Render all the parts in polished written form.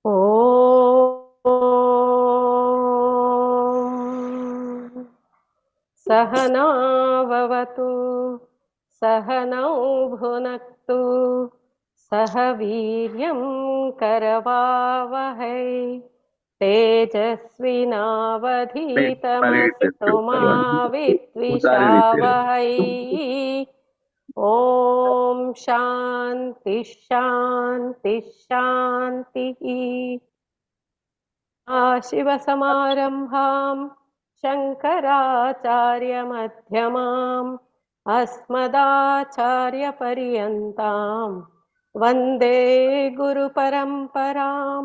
ॐ सहना भवतु सहनौ भुनक्तु सह वीर्यं करवावहै तेजस्विनावधीतमस्तु मा विद्विषावहै ॐ शान्ति शान्ति शान्तिः। शिवसमारम्भां शङ्कराचार्यमध्यमाम् अस्मदाचार्यपर्यन्तां वन्दे गुरुपरम्परां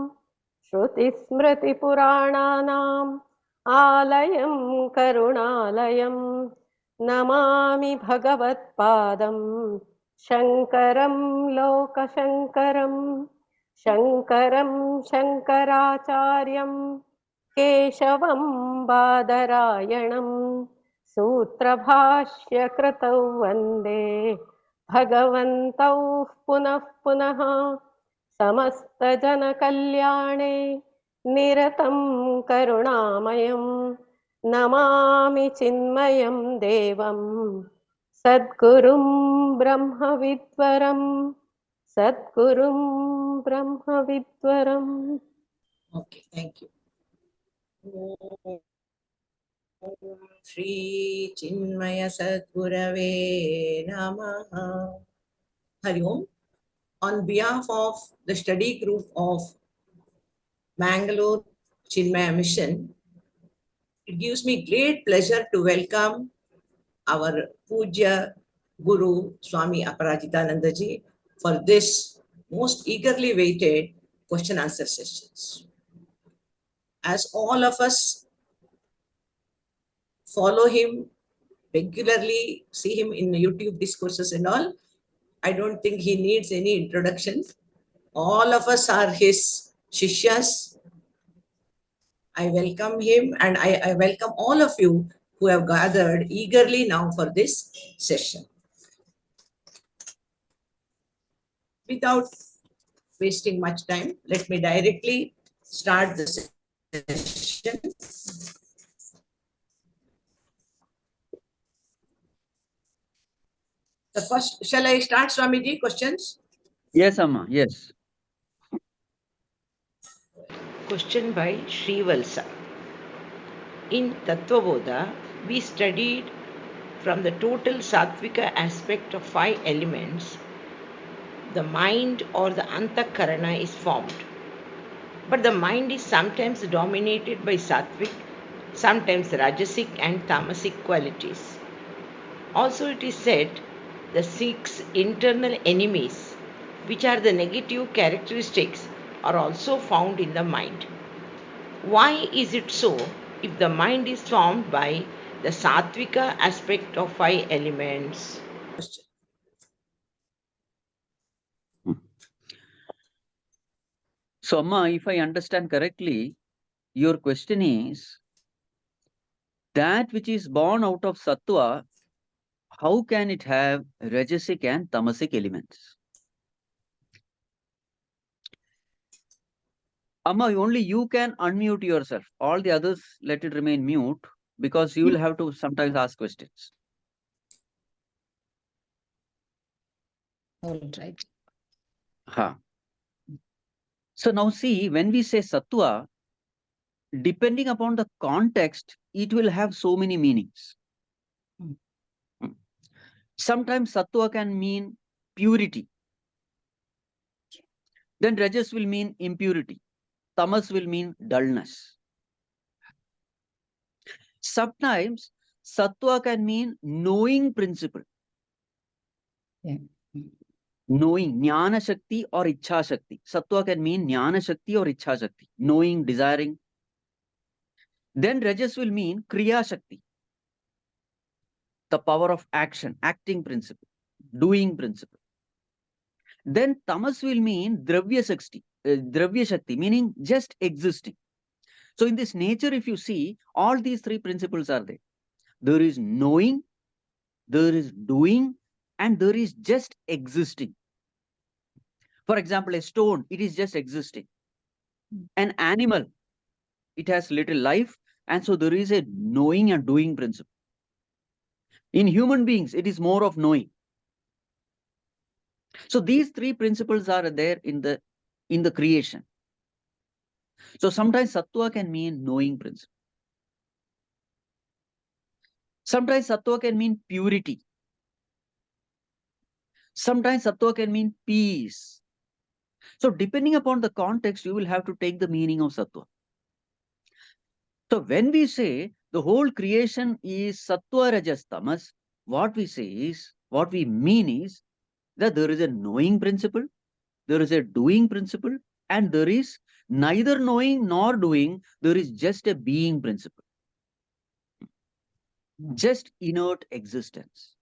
श्रुतिस्मृतिपुराणानाम् आलयं करुणालयं नमामि भगवत्पादं शङ्करं लोकशङ्करम् शङ्करं शङ्कराचार्यं केशवं बादरायणं सूत्रभाष्यकृतौ वन्दे भगवन्तौ पुनः पुनः समस्तजनकल्याणे निरतं करुणामयं नमामि चिन्मयं देवं सद्गुरुं ब्रह्मविद्वरम् Sadgurum Brahmavidvaram. Okay, thank you. Om Shri Chinmaya Sadgurave Namaha. Hari Om. On behalf of the study group of Mangalore Chinmaya Mission, it gives me great pleasure to welcome our Puja Guru Swami Aparajitananda ji for this most eagerly waited question answer sessions. As all of us follow him regularly, see him in YouTube discourses and all, I don't think he needs any introduction. All of us are his shishyas. I welcome him and I welcome all of you who have gathered eagerly now for this session. Without wasting much time, let me directly start the session. The first, shall I start, Swamiji, questions? Yes, Amma, yes. Question by Sri Valsa. In Tattvabodha, we studied from the total sattvika aspect of 5 elements, the mind or the antakarana is formed. But the mind is sometimes dominated by sattvic, sometimes rajasic and tamasic qualities. Also it is said the 6 internal enemies, which are the negative characteristics, are also found in the mind. Why is it so if the mind is formed by the sattvika aspect of 5 elements? So, Amma, if I understand correctly, your question is that which is born out of sattva, how can it have rajasic and tamasic elements? Amma, only you can unmute yourself. All the others, let it remain mute because you will have to sometimes ask questions. All right. Ha. So now see, when we say sattva, depending upon the context, it will have so many meanings. Sometimes sattva can mean purity. Then rajas will mean impurity. Tamas will mean dullness. Sometimes sattva can mean knowing principle. Yeah. Knowing, jnana shakti or ichha shakti. Sattva can mean jnana shakti or ichha shakti. Knowing, desiring. Then rajas will mean kriya shakti. The power of action, acting principle, doing principle. Then tamas will mean dravya shakti, meaning just existing. So in this nature, if you see, all these 3 principles are there. There is knowing, there is doing, and there is just existing. For example, a stone, it is just existing. An animal, it has little life, and so there is a knowing and doing principle. In human beings, it is more of knowing. So these three principles are there in the creation. So sometimes sattva can mean knowing principle. Sometimes sattva can mean purity. Sometimes sattva can mean peace. So depending upon the context, you will have to take the meaning of sattva. So when we say the whole creation is sattva, rajas, tamas, what we mean is that there is a knowing principle, there is a doing principle, and there is neither knowing nor doing, there is just a being principle. Just inert existence.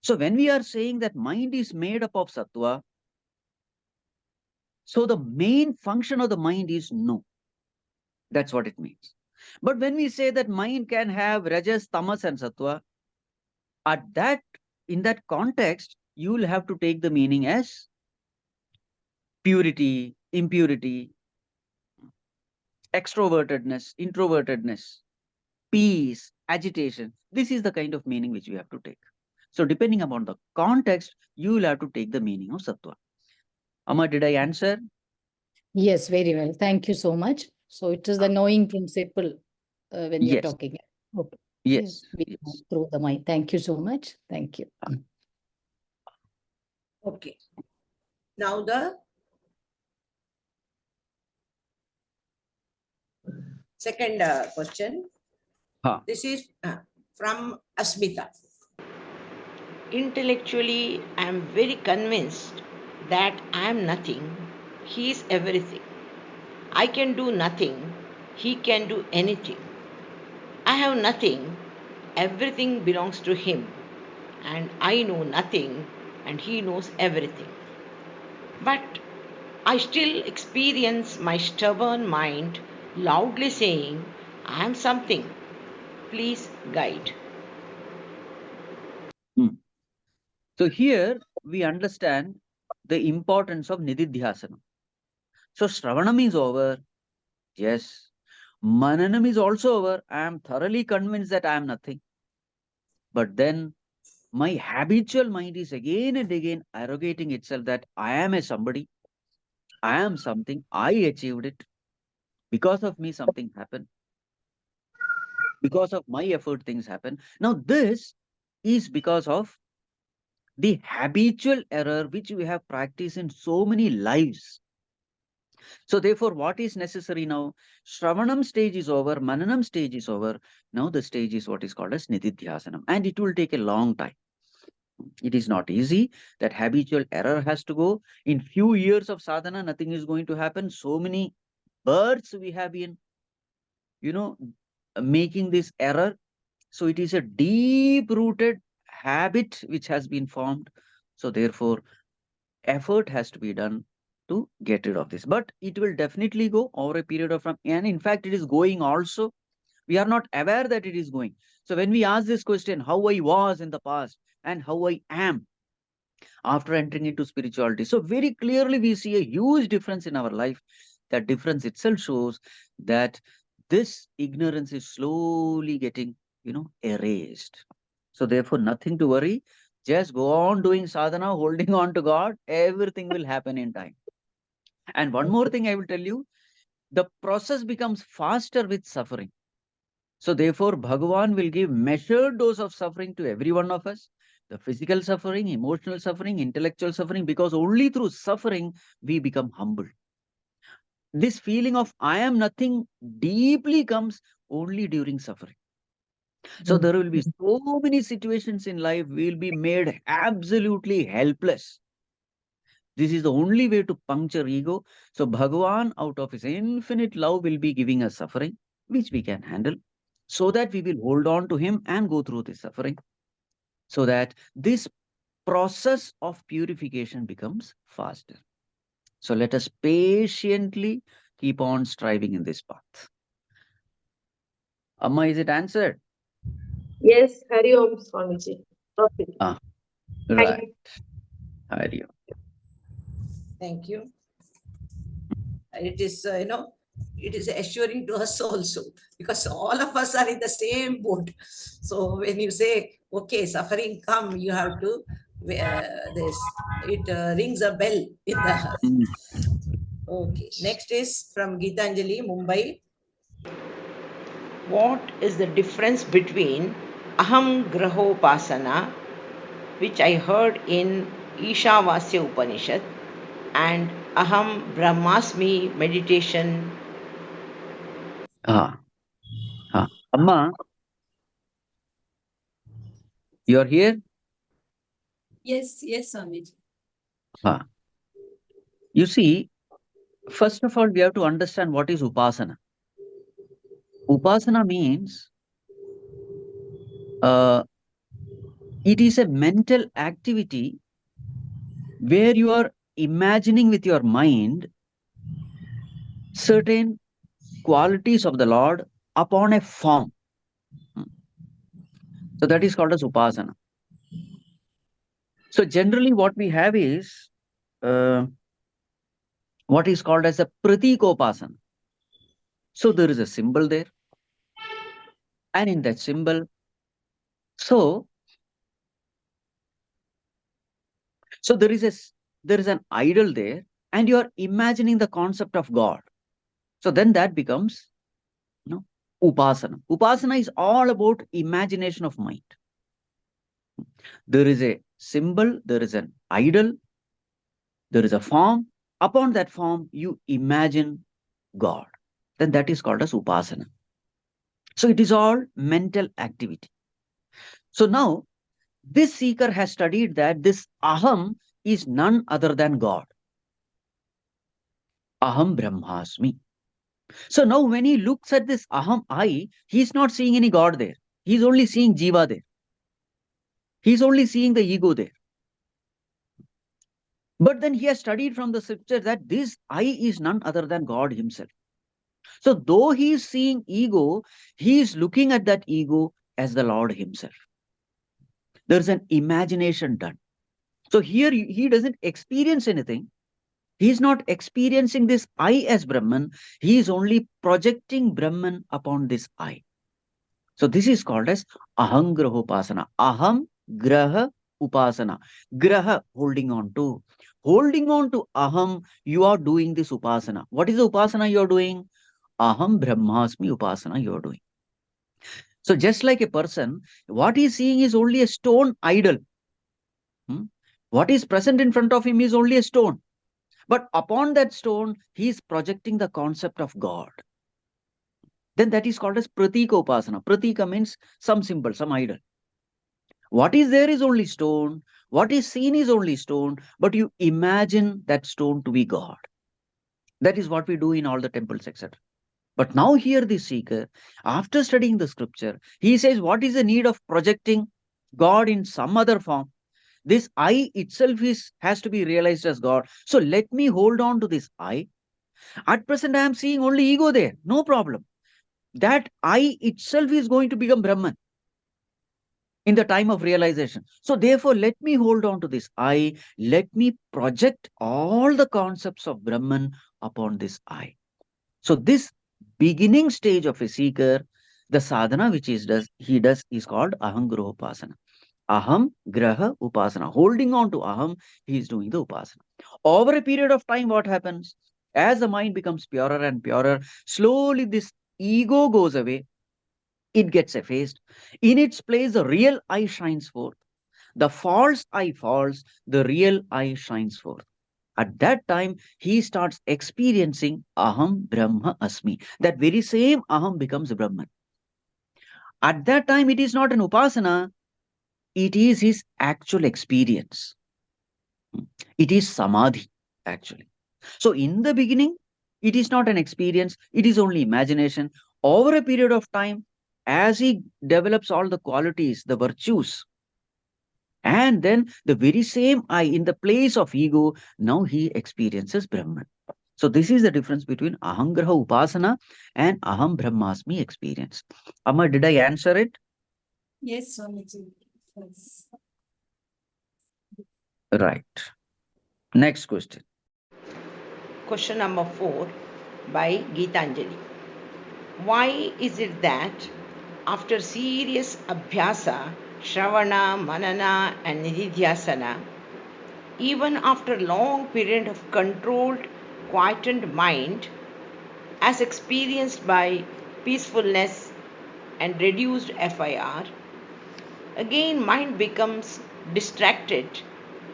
So when we are saying that mind is made up of sattva, so the main function of the mind is no. That's what it means. But when we say that mind can have rajas, tamas, and sattva, in that context, you will have to take the meaning as purity, impurity, extrovertedness, introvertedness, peace, agitation. This is the kind of meaning which we have to take. So depending upon the context, you will have to take the meaning of sattva. Amma, did I answer? Yes, very well. Thank you so much. So it is the knowing principle when you're Yes. talking. Okay. Yes. We Yes. know through the mind. Thank you so much. Thank you. Okay. Now the second question. Huh. This is from Asmita. Intellectually, I am very convinced that I am nothing, he is everything. I can do nothing, he can do anything. I have nothing, everything belongs to him. And I know nothing, and he knows everything. But I still experience my stubborn mind loudly saying, I am something. Please guide. So here we understand the importance of nididhyasana. So Shravanam is over. Yes. Mananam is also over. I am thoroughly convinced that I am nothing. But then my habitual mind is again and again arrogating itself that I am a somebody. I am something. I achieved it. Because of me, something happened. Because of my effort, things happen. Now, this is because of the habitual error which we have practiced in so many lives. So therefore, what is necessary now? Shravanam stage is over, Mananam stage is over. Now the stage is what is called as Nididhyasanam. And it will take a long time. It is not easy. That habitual error has to go. In few years of sadhana, nothing is going to happen. So many births we have been, making this error. So it is a deep-rooted habit which has been formed. So therefore, effort has to be done to get rid of this. But it will definitely go over a period of time. And in fact, it is going also. We are not aware that it is going. So when we ask this question, how I was in the past and how I am after entering into spirituality. So very clearly we see a huge difference in our life. That difference itself shows that this ignorance is slowly getting, erased. So therefore, nothing to worry. Just go on doing sadhana, holding on to God. Everything will happen in time. And one more thing I will tell you, the process becomes faster with suffering. So therefore, Bhagavan will give measured dose of suffering to every one of us. The physical suffering, emotional suffering, intellectual suffering, because only through suffering we become humble. This feeling of I am nothing deeply comes only during suffering. So there will be so many situations in life we will be made absolutely helpless. This is the only way to puncture ego. So Bhagavan, out of his infinite love, will be giving us suffering, which we can handle, so that we will hold on to him and go through this suffering, so that this process of purification becomes faster. So let us patiently keep on striving in this path. Amma, is it answered? Yes, Hari Om Swamiji. Perfect. Ah, Thank right. you. Hari Om. Thank you. it is, it is assuring to us also, because all of us are in the same boat. So when you say, okay, suffering come, you have to, it rings a bell in the heart. Okay, next is from Geetanjali, Mumbai. What is the difference between Aham Grahopasana, which I heard in Ishavasya Upanishad, and Aham Brahmasmi meditation? Amma, you are here? Yes, Swamiji. You see, first of all, we have to understand what is upasana. Upasana means it is a mental activity where you are imagining with your mind certain qualities of the Lord upon a form. So that is called as upasana. So generally what we have is what is called as a pratikopasana. So there is a symbol there, and in that symbol, so there is an idol there, and you are imagining the concept of God. So then that becomes, upasana. Upasana is all about imagination of mind. There is a symbol, there is an idol, there is a form. Upon that form, you imagine God. Then that is called as upasana. So it is all mental activity. So now, this seeker has studied that this aham is none other than God. Aham Brahmasmi. So now when he looks at this aham I, he is not seeing any God there. He is only seeing jiva there. He is only seeing the ego there. But then he has studied from the scripture that this I is none other than God himself. So though he is seeing ego, he is looking at that ego as the Lord himself. There's an imagination done. So here he doesn't experience anything. He is not experiencing this I as Brahman. He is only projecting Brahman upon this I. So this is called as ahangraha upasana. Aham graha upasana. Graha, holding on to. Holding on to aham, you are doing this upasana. What is the upasana you are doing? Aham brahmasmi upasana you are doing. So just like a person, what he is seeing is only a stone idol. What is present in front of him is only a stone. But upon that stone, he is projecting the concept of God. Then that is called as pratika upasana. Pratika means some symbol, some idol. What is there is only stone. What is seen is only stone. But you imagine that stone to be God. That is what we do in all the temples, etc. But now here the seeker, after studying the scripture, he says, what is the need of projecting God in some other form? This I itself has to be realized as God. So let me hold on to this I. At present, I am seeing only ego there. No problem. That I itself is going to become Brahman in the time of realization. So therefore, let me hold on to this I. Let me project all the concepts of Brahman upon this I. So this beginning stage of a seeker, the sadhana which he does is called ahangraha upasana. Aham graha upasana. Holding on to aham, he is doing the upasana. Over a period of time, what happens? As the mind becomes purer and purer, slowly this ego goes away. It gets effaced. In its place, the real I shines forth. The false I falls, the real I shines forth. At that time, he starts experiencing aham brahma asmi. That very same aham becomes Brahman. At that time, it is not an upasana, it is his actual experience. It is samadhi, actually. So in the beginning, it is not an experience, it is only imagination. Over a period of time, as he develops all the qualities, the virtues, and then the very same I, in the place of ego, now he experiences Brahman. So this is the difference between ahangraha upasana and aham brahmasmi experience. Amma, did I answer it? Yes, Swamiji. Yes. Right. Next question. Question number 4. by Gitanjali. Why is it that after serious abhyasa, shravana, manana, and nididhyasana, even after long period of controlled, quietened mind, as experienced by peacefulness and reduced FIR, again mind becomes distracted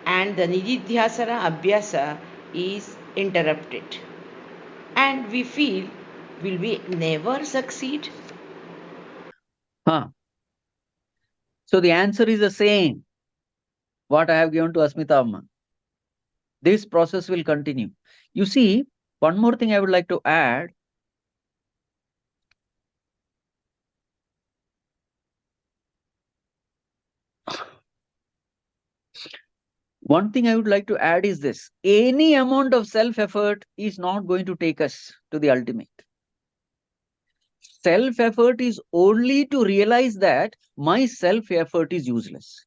and the nididhyasana abhyasa is interrupted. And we feel, will we never succeed? Huh. So the answer is the same, what I have given to Asmita Amma. This process will continue. You see, one more thing I would like to add. One thing I would like to add is this: any amount of self-effort is not going to take us to the ultimate. Self-effort is only to realize that my self-effort is useless.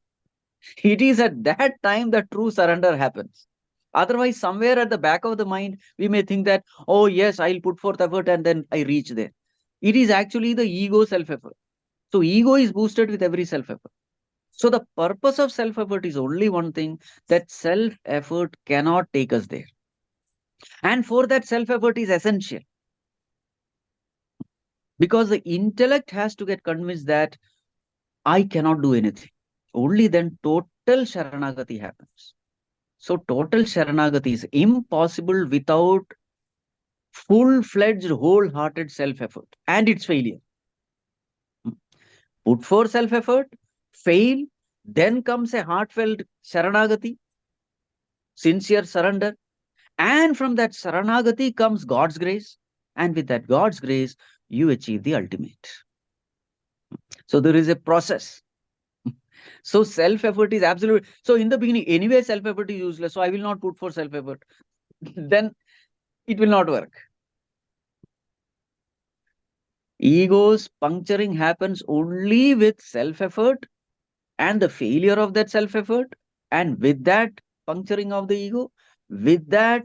It is at that time that true surrender happens. Otherwise, somewhere at the back of the mind, we may think that, oh yes, I'll put forth effort and then I reach there. It is actually the ego self-effort. So ego is boosted with every self-effort. So the purpose of self-effort is only one thing, that self-effort cannot take us there. And for that, self-effort is essential. Because the intellect has to get convinced that I cannot do anything. Only then total Sharanagati happens. So total Sharanagati is impossible without full-fledged, wholehearted self-effort and its failure. Put for self-effort, fail, then comes a heartfelt Sharanagati, sincere surrender. And from that Saranagati comes God's grace. And with that God's grace, you achieve the ultimate. So there is a process. So self-effort is absolute. So in the beginning, anyway, self-effort is useless. So I will not put for self-effort. Then it will not work. Ego's puncturing happens only with self-effort and the failure of that self-effort. And with that puncturing of the ego, with that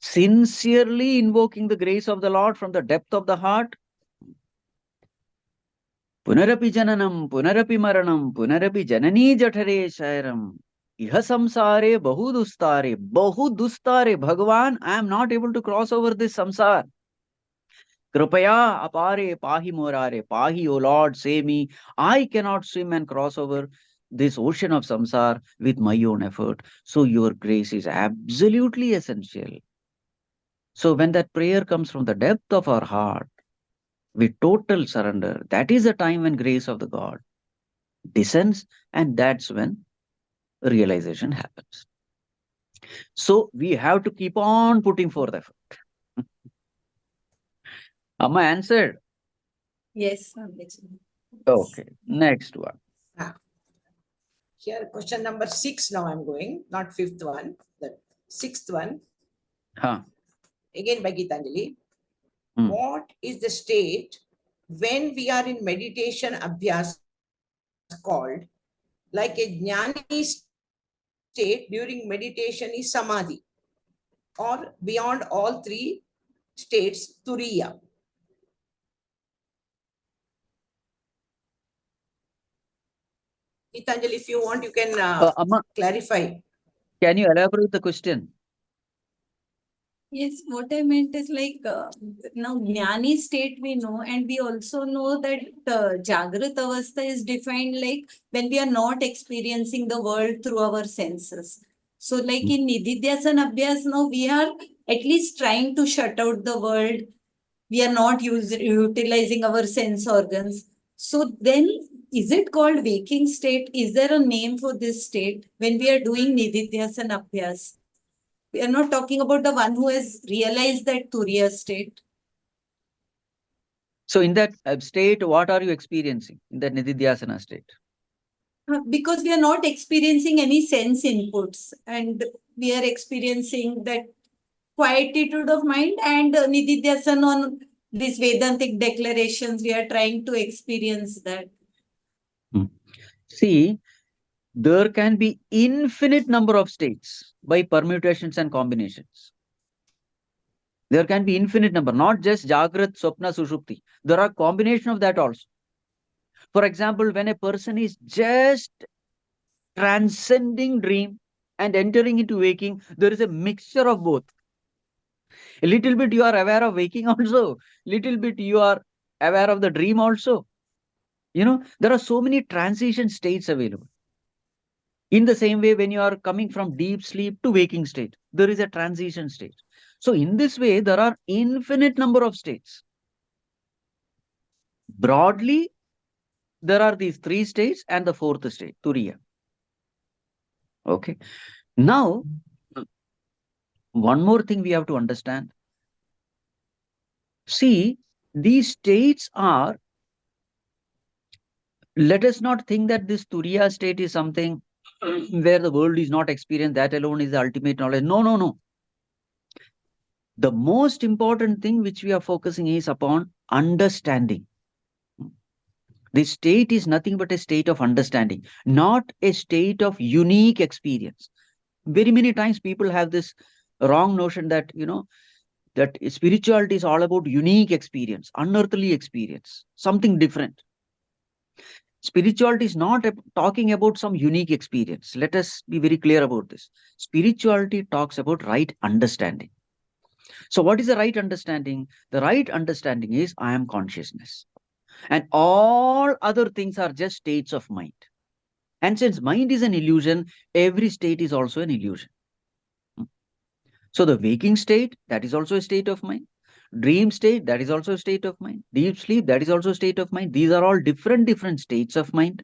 sincerely invoking the grace of the Lord from the depth of the heart, Punarapi jananam, punarapi maranam, punarapi janani jathare shairam. Iha samsare bahu dustare. Bhagavan, I am not able to cross over this samsar. Kripaya apare pahi morare, pahi, O Lord, save me. I cannot swim and cross over this ocean of samsar with my own effort. So your grace is absolutely essential. So when that prayer comes from the depth of our heart, with total surrender, that is the time when grace of the God descends, and that's when realization happens. So we have to keep on putting forth effort. Amma answered? Yes, Swamiji. Okay, next one. Here, question number 6 now I'm going, not fifth one, the sixth one. Huh. Again by Gitanjali. Hmm. What is the state when we are in meditation abhyas called, like a jnani state during meditation is samadhi, or beyond all three states, turiya? Gitanjali, if you want, you can Amma, clarify. can you elaborate the question? Yes, what I meant is like now Jnani state we know, and we also know that Jagrat Avastha is defined like when we are not experiencing the world through our senses. So like in Nididhyasana Abhyas now we are at least trying to shut out the world. We are not utilizing our sense organs. So then is it called waking state? Is there a name for this state when we are doing Nididhyasana Abhyas? We are not talking about the one who has realized that Turiya state. So in that state, what are you experiencing in that Nididhyasana state? Because we are not experiencing any sense inputs, and we are experiencing that quietude of mind and Nididhyasana on these Vedantic declarations. We are trying to experience that. See, there can be infinite number of states by permutations and combinations. There can be infinite number, not just Jagrat, Swapna, Sushupti. There are combination of that also. For example, when a person is just transcending dream and entering into waking, there is a mixture of both. A little bit you are aware of waking also, little bit you are aware of the dream also. There are so many transition states available. In the same way, when you are coming from deep sleep to waking state, there is a transition state. So in this way, there are infinite number of states. Broadly, there are these 3 states and the 4th state, Turiya. Okay. Now, one more thing we have to understand. See, these states are, let us not think that this Turiya state is something where the world is not experienced, that alone is the ultimate knowledge. No, no, no. The most important thing which we are focusing is upon understanding. This state is nothing but a state of understanding, not a state of unique experience. Very many times people have this wrong notion that, that spirituality is all about unique experience, unearthly experience, something different. Spirituality is not talking about some unique experience. Let us be very clear about this. Spirituality talks about right understanding. So what is the right understanding? The right understanding is I am consciousness. And all other things are just states of mind. And since mind is an illusion, every state is also an illusion. So the waking state, that is also a state of mind. Dream state, that is also a state of mind. Deep sleep, that is also a state of mind. These are all different states of mind.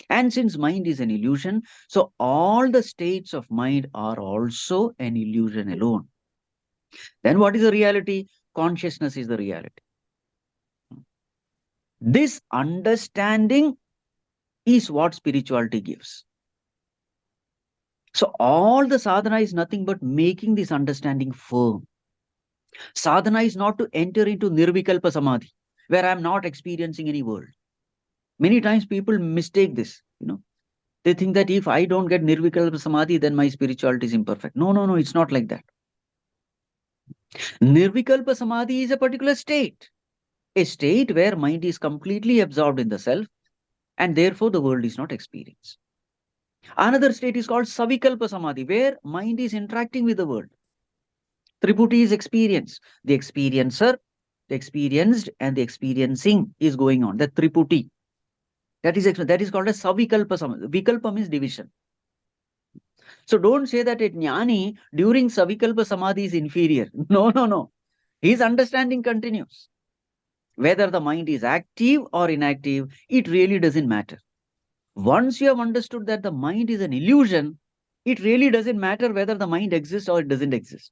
And since mind is an illusion, so all the states of mind are also an illusion alone. Then what is the reality? Consciousness is the reality. This understanding is what spirituality gives. So all the sadhana is nothing but making this understanding firm. Sadhana is not to enter into nirvikalpa samadhi, where I am not experiencing any world. Many times people mistake this, They think that if I don't get nirvikalpa samadhi, then my spirituality is imperfect. No, no, no, it's not like that. Nirvikalpa samadhi is a particular state. A state where mind is completely absorbed in the self, and therefore the world is not experienced. Another state is called savikalpa samadhi, where mind is interacting with the world. Triputi is experience. The experiencer, the experienced, and the experiencing is going on. The triputi. That is called a savikalpa samadhi. Vikalpa means division. So don't say that a jnani during savikalpa samadhi is inferior. No, no, no. His understanding continues. Whether the mind is active or inactive, it really doesn't matter. Once you have understood that the mind is an illusion, it really doesn't matter whether the mind exists or it doesn't exist.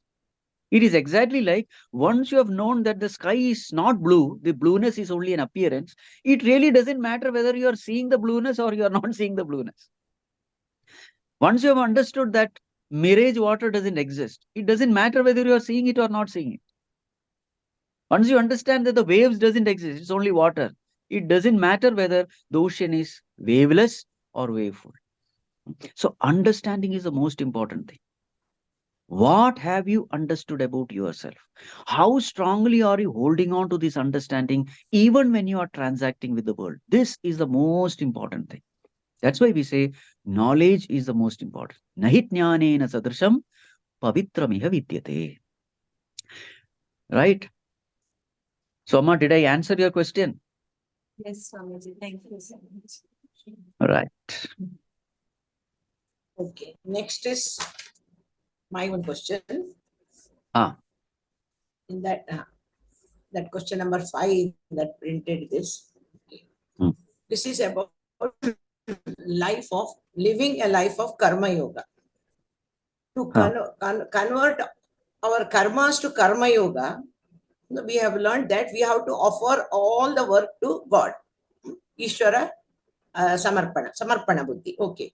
It is exactly like once you have known that the sky is not blue, the blueness is only an appearance, it really doesn't matter whether you are seeing the blueness or you are not seeing the blueness. Once you have understood that mirage water doesn't exist, it doesn't matter whether you are seeing it or not seeing it. Once you understand that the waves doesn't exist, it's only water, it doesn't matter whether the ocean is waveless or waveful. So understanding is the most important thing. What have you understood about yourself? How strongly are you holding on to this understanding even when you are transacting with the world? This is the most important thing. That's why we say knowledge is the most important. Nahi jnanena sadrisham pavitramiha vidyate. Right? So, Amma, did I answer your question? Yes, Swamiji, thank you so much. Right. Okay, next is my own question. Ah. In that question number 5 that printed this. Okay. This is about living a life of karma yoga. To convert our karmas to karma yoga, we have learned that we have to offer all the work to God. Ishvara samarpana buddhi. Okay.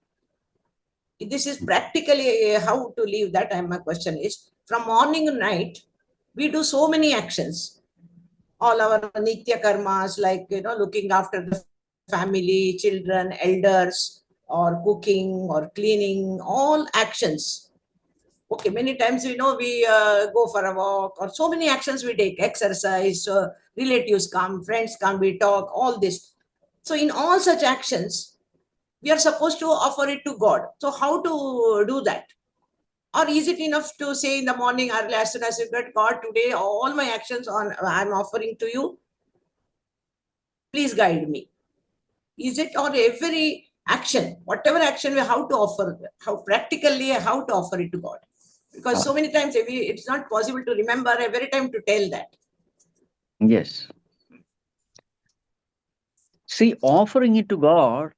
This is practically how to live that. My question is, from morning to night, we do so many actions. All our nitya karmas, like, looking after the family, children, elders, or cooking or cleaning, all actions. Okay, many times we go for a walk, or so many actions we take, exercise, relatives come, friends come, we talk, all this. So in all such actions, we are supposed to offer it to God. So how to do that? Or is it enough to say in the morning, early, as soon as you get, God, today all my actions I'm offering to you, please guide me? Is it, or every action, whatever action we have to offer, how practically how to offer it to God? Because so many times it's not possible to remember every time to tell that. Yes. See, offering it to God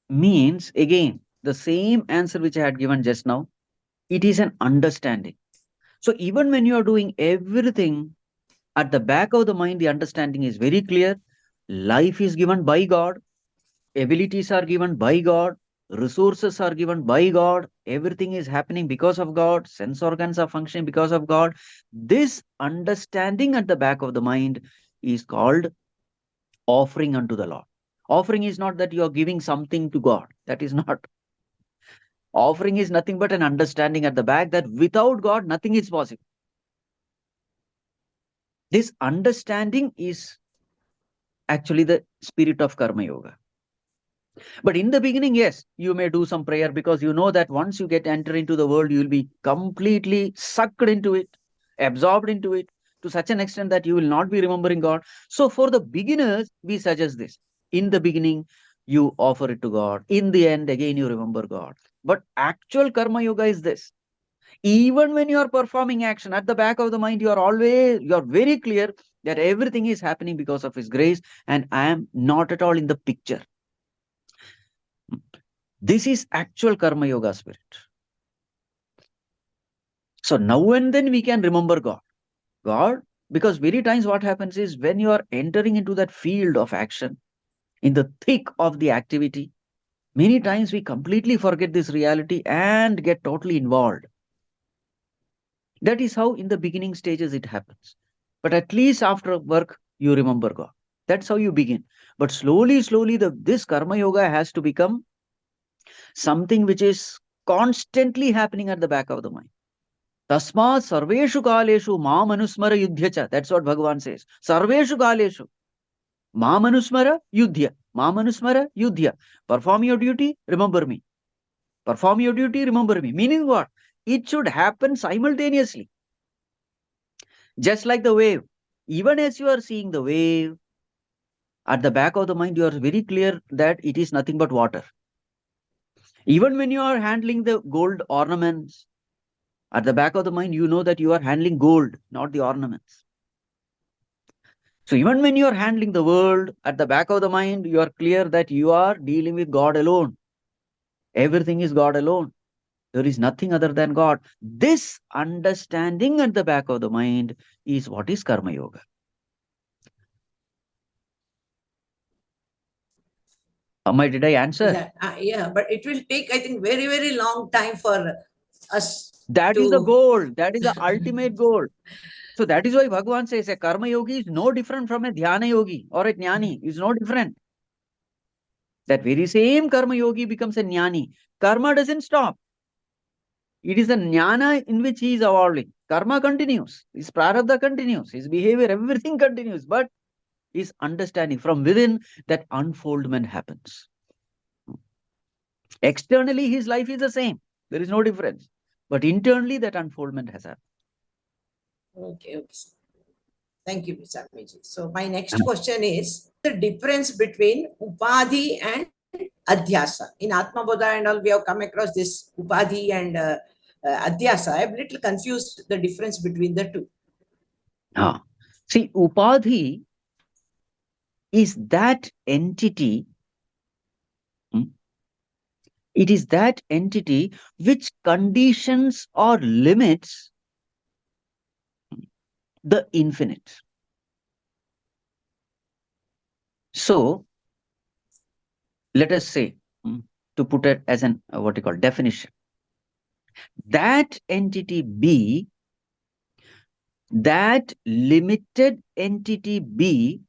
means, again, the same answer which I had given just now. It is an understanding. So even when you are doing everything, at the back of the mind, the understanding is very clear. Life is given by God. Abilities are given by God. Resources are given by God. Everything is happening because of God. Sense organs are functioning because of God. This understanding at the back of the mind is called offering unto the Lord. Offering is not that you are giving something to God. That is not. Offering is nothing but an understanding at the back that without God, nothing is possible. This understanding is actually the spirit of Karma Yoga. But in the beginning, yes, you may do some prayer because you know that once you enter into the world, you will be completely sucked into it, absorbed into it to such an extent that you will not be remembering God. So for the beginners, we suggest this. In the beginning, you offer it to God. In the end, again, you remember God. But actual Karma Yoga is this. Even when you are performing action, at the back of the mind, you are very clear that everything is happening because of His grace and I am not at all in the picture. This is actual Karma Yoga spirit. So now and then we can remember God. God, because many times what happens is when you are entering into that field of action, in the thick of the activity, many times we completely forget this reality and get totally involved. That is how in the beginning stages it happens. But at least after work, you remember God. That's how you begin. But slowly, this Karma Yoga has to become something which is constantly happening at the back of the mind. Tasma sarveshu kaleshu mamanusmara yudhyacha. That's what Bhagavan says. Sarveshu kaleshu mamanusmara yudhya. Mamanusmara yudhya. Perform your duty, remember me. Perform your duty, remember me. Meaning what? It should happen simultaneously. Just like the wave. Even as you are seeing the wave, at the back of the mind, you are very clear that it is nothing but water. Even when you are handling the gold ornaments, at the back of the mind, you know that you are handling gold, not the ornaments. So even when you are handling the world, at the back of the mind, you are clear that you are dealing with God alone. Everything is God alone. There is nothing other than God. This understanding at the back of the mind is what is Karma Yoga. Did I answer? Yeah, but it will take, I think, very, very long time for us. That is the goal. That is the ultimate goal. So that is why Bhagavan says a Karma Yogi is no different from a Dhyana Yogi or a Jnani. Is no different. That very same Karma Yogi becomes a Jnani. Karma doesn't stop. It is a Jnana in which he is evolving. Karma continues. His prarabdha continues. His behavior, everything continues. But his understanding from within, that unfoldment happens. Externally, his life is the same. There is no difference. But internally, that unfoldment has happened. Okay. Thank you, Mr. Amiji. So my next question is the difference between Upadhi and Adhyasa. In Atma Bodha and all, we have come across this Upadhi and Adhyasa. I am little confused the difference between the two. See, Upadhi is that entity. It is that entity which conditions or limits the infinite. So, let us say, to put it as an what you call definition, that entity B, that limited entity B,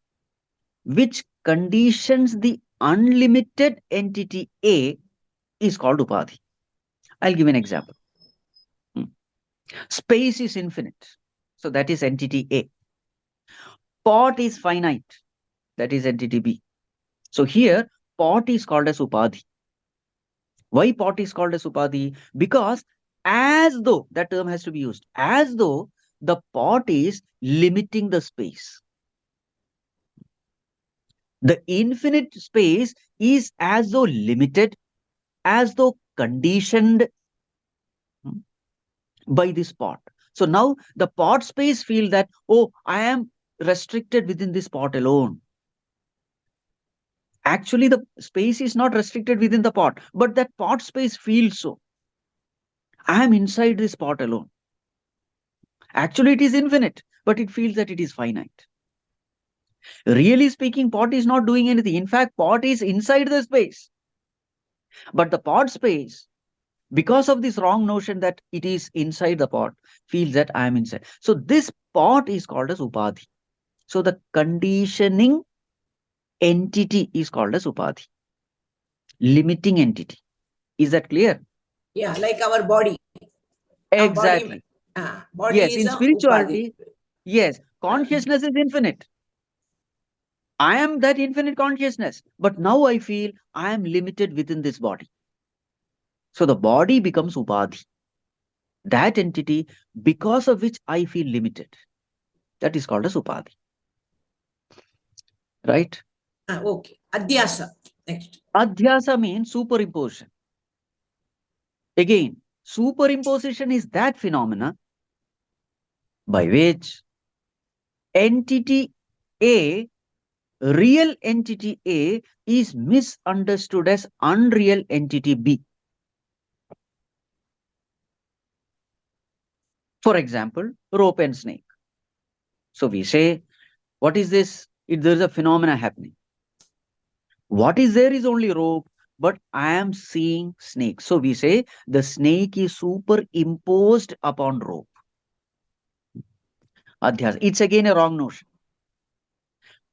which conditions the unlimited entity A, is called Upadhi. I'll give an example. Space is infinite. So that is entity A. Pot is finite. That is entity B. So here, pot is called as upadhi. Why pot is called as upadhi? Because as though, that term has to be used, as though the pot is limiting the space. The infinite space is as though limited, as though conditioned by this pot. So now the pot space feel that, oh, I am restricted within this pot alone. Actually, the space is not restricted within the pot, but that pot space feels so. I am inside this pot alone. Actually, it is infinite, but it feels that it is finite. Really speaking, pot is not doing anything. In fact, pot is inside the space. But the pot space, because of this wrong notion that it is inside the pot, feels that I am inside. So this pot is called as upadhi. So the conditioning entity is called as upadhi. Limiting entity. Is that clear? Yeah, like our body. Exactly. Body Yes, is in a spirituality, upadhi. yes, consciousness is infinite. I am that infinite consciousness, but now I feel I am limited within this body. So the body becomes upadhi. That entity, because of which I feel limited. That is called as upadhi. Right? Okay. Adhyasa. Next. Adhyasa means superimposition. Again, superimposition is that phenomena by which entity A, real entity A, is misunderstood as unreal entity B. For example, rope and snake. So we say, what is this? There is a phenomena happening. What is there is only rope, but I am seeing snake. So we say the snake is superimposed upon rope. Adhyasa. It's again a wrong notion.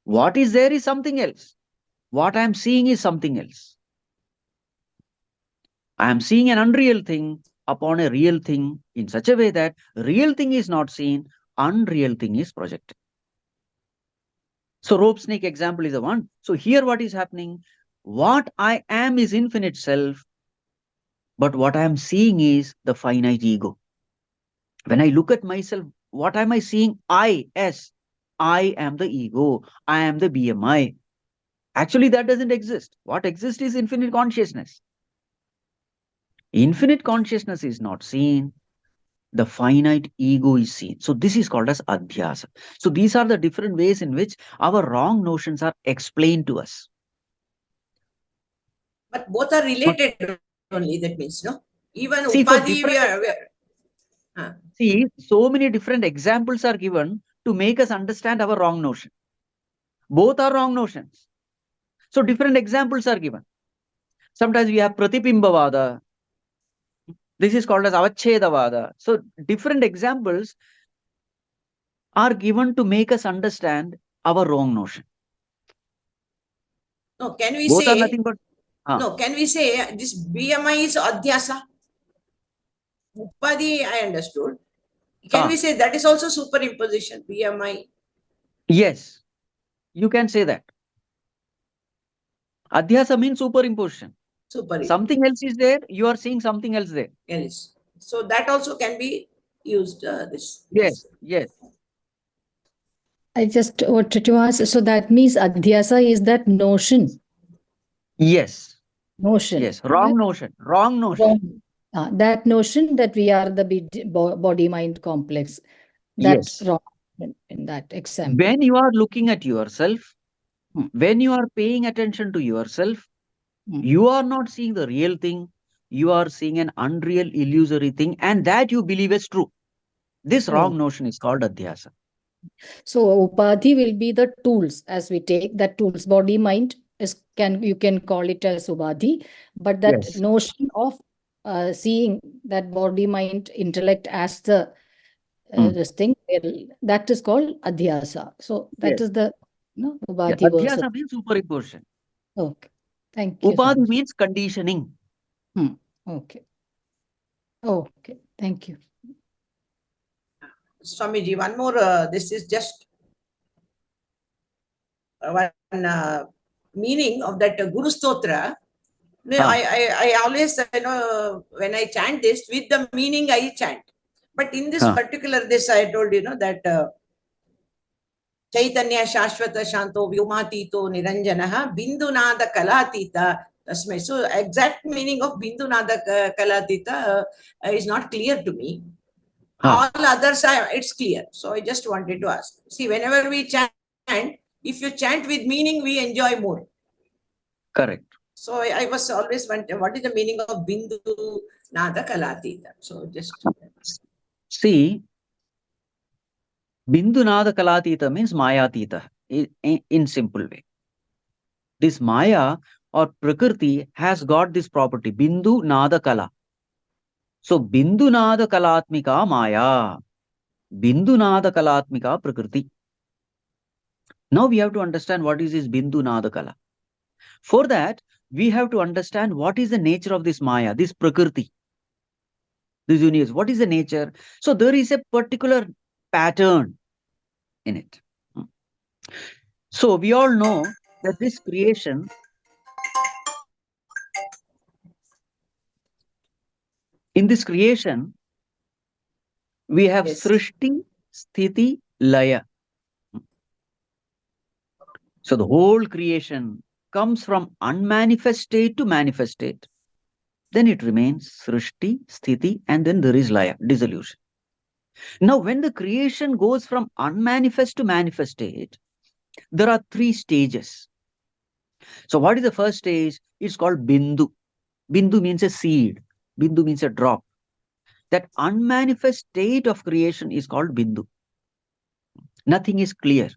What is there is something else. What I am seeing is something else. I am seeing an unreal thing upon a real thing in such a way that real thing is not seen, unreal thing is projected. So rope snake example is the one. So here what is happening? What I am is infinite self, but what I am seeing is the finite ego. When I look at myself, what am I seeing? I am the ego. I am the BMI. Actually, that doesn't exist. What exists is infinite consciousness. Infinite consciousness is not seen. The finite ego is seen. So this is called as adhyasa. So these are the different ways in which our wrong notions are explained to us. But both are related only, that means, no? Even See, for upadhi, different See, so many different examples are given to make us understand our wrong notion. Both are wrong notions. So different examples are given. Sometimes we have Pratibimbavada. This is called as Avachedavada. So different examples are given to make us understand our wrong notion. no, can we Both are say, nothing but no, can we say this BMI is adhyasa? Upadhi, I understood. Can we say that is also superimposition, BMI? Yes, you can say that. Adhyasa means superimposition. Something else is there, you are seeing something else there. Yes. So that also can be used, Yes, yes. I just wanted to ask, so that means adhyasa is that notion. Yes. Notion. Yes. Wrong notion. Wrong notion. Wrong. That notion that we are the body-mind complex. That's Yes. wrong in that example. When you are looking at yourself, when you are paying attention to yourself, you are not seeing the real thing. You are seeing an unreal, illusory thing, and that you believe is true. This wrong notion is called adhyasa. So upadhi will be the tools as we take that tools. Body mind is you can call it as upadhi, but that notion of seeing that body mind intellect as the this thing, that is called adhyasa. So that is the upadhi versus. Adhyasa means superimposition. Okay, thank you. Upadhi means conditioning. Okay. Okay, thank you. Swamiji, one more, this is just one meaning of that Guru Stotra. No, I always, when I chant this, with the meaning I chant. But in this particular, this I told, that Chaitanya Shashvata Shanto Vyumatito Niranjanaha Bindunada Kalatita Tasmai. So exact meaning of Bindunada Kalatita is not clear to me. All others are, it's clear. So I just wanted to ask. See, whenever we chant, if you chant with meaning, we enjoy more. Correct. So I was always wondering, what is the meaning of Bindu Nada Kalatita? So just see, Bindu Nada Kalatita means Mayatita in simple way. This Maya or Prakriti has got this property, Bindu Nada Kala. So Bindu Nada Kalatmika Maya, Bindu Nada Kalatmika Prakriti. Now we have to understand what is this Bindu Nada Kala. For that, we have to understand what is the nature of this Maya, this Prakriti, this universe. What is the nature? So there is a particular pattern in it. So we all know that this creation, in this creation, we have Srishti, Sthiti, Laya. So the whole creation comes from unmanifest state to manifest state. Then it remains Srishti, Sthiti, and then there is Laya, dissolution. Now, when the creation goes from unmanifest to manifest state, there are 3 stages. So what is the first stage? It's called Bindu. Bindu means a seed. Bindu means a drop. That unmanifest state of creation is called Bindu. Nothing is clear.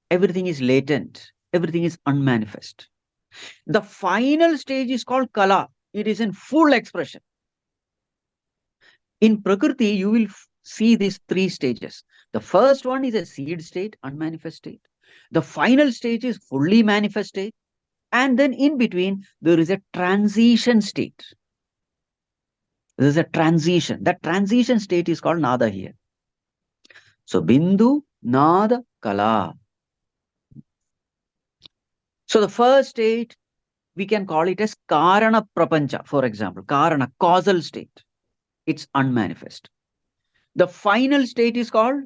Everything is latent. Everything is unmanifest. The final stage is called Kala. It is in full expression. In Prakriti, you will see these 3 stages. The first one is a seed state, unmanifest state. The final stage is fully manifest state. And then in between, there is a transition state. There is a transition. That transition state is called Nada here. So Bindu, Nada, Kala. So the first state, we can call it as Karana Prapancha, for example. Karana, causal state. It's unmanifest. The final state is called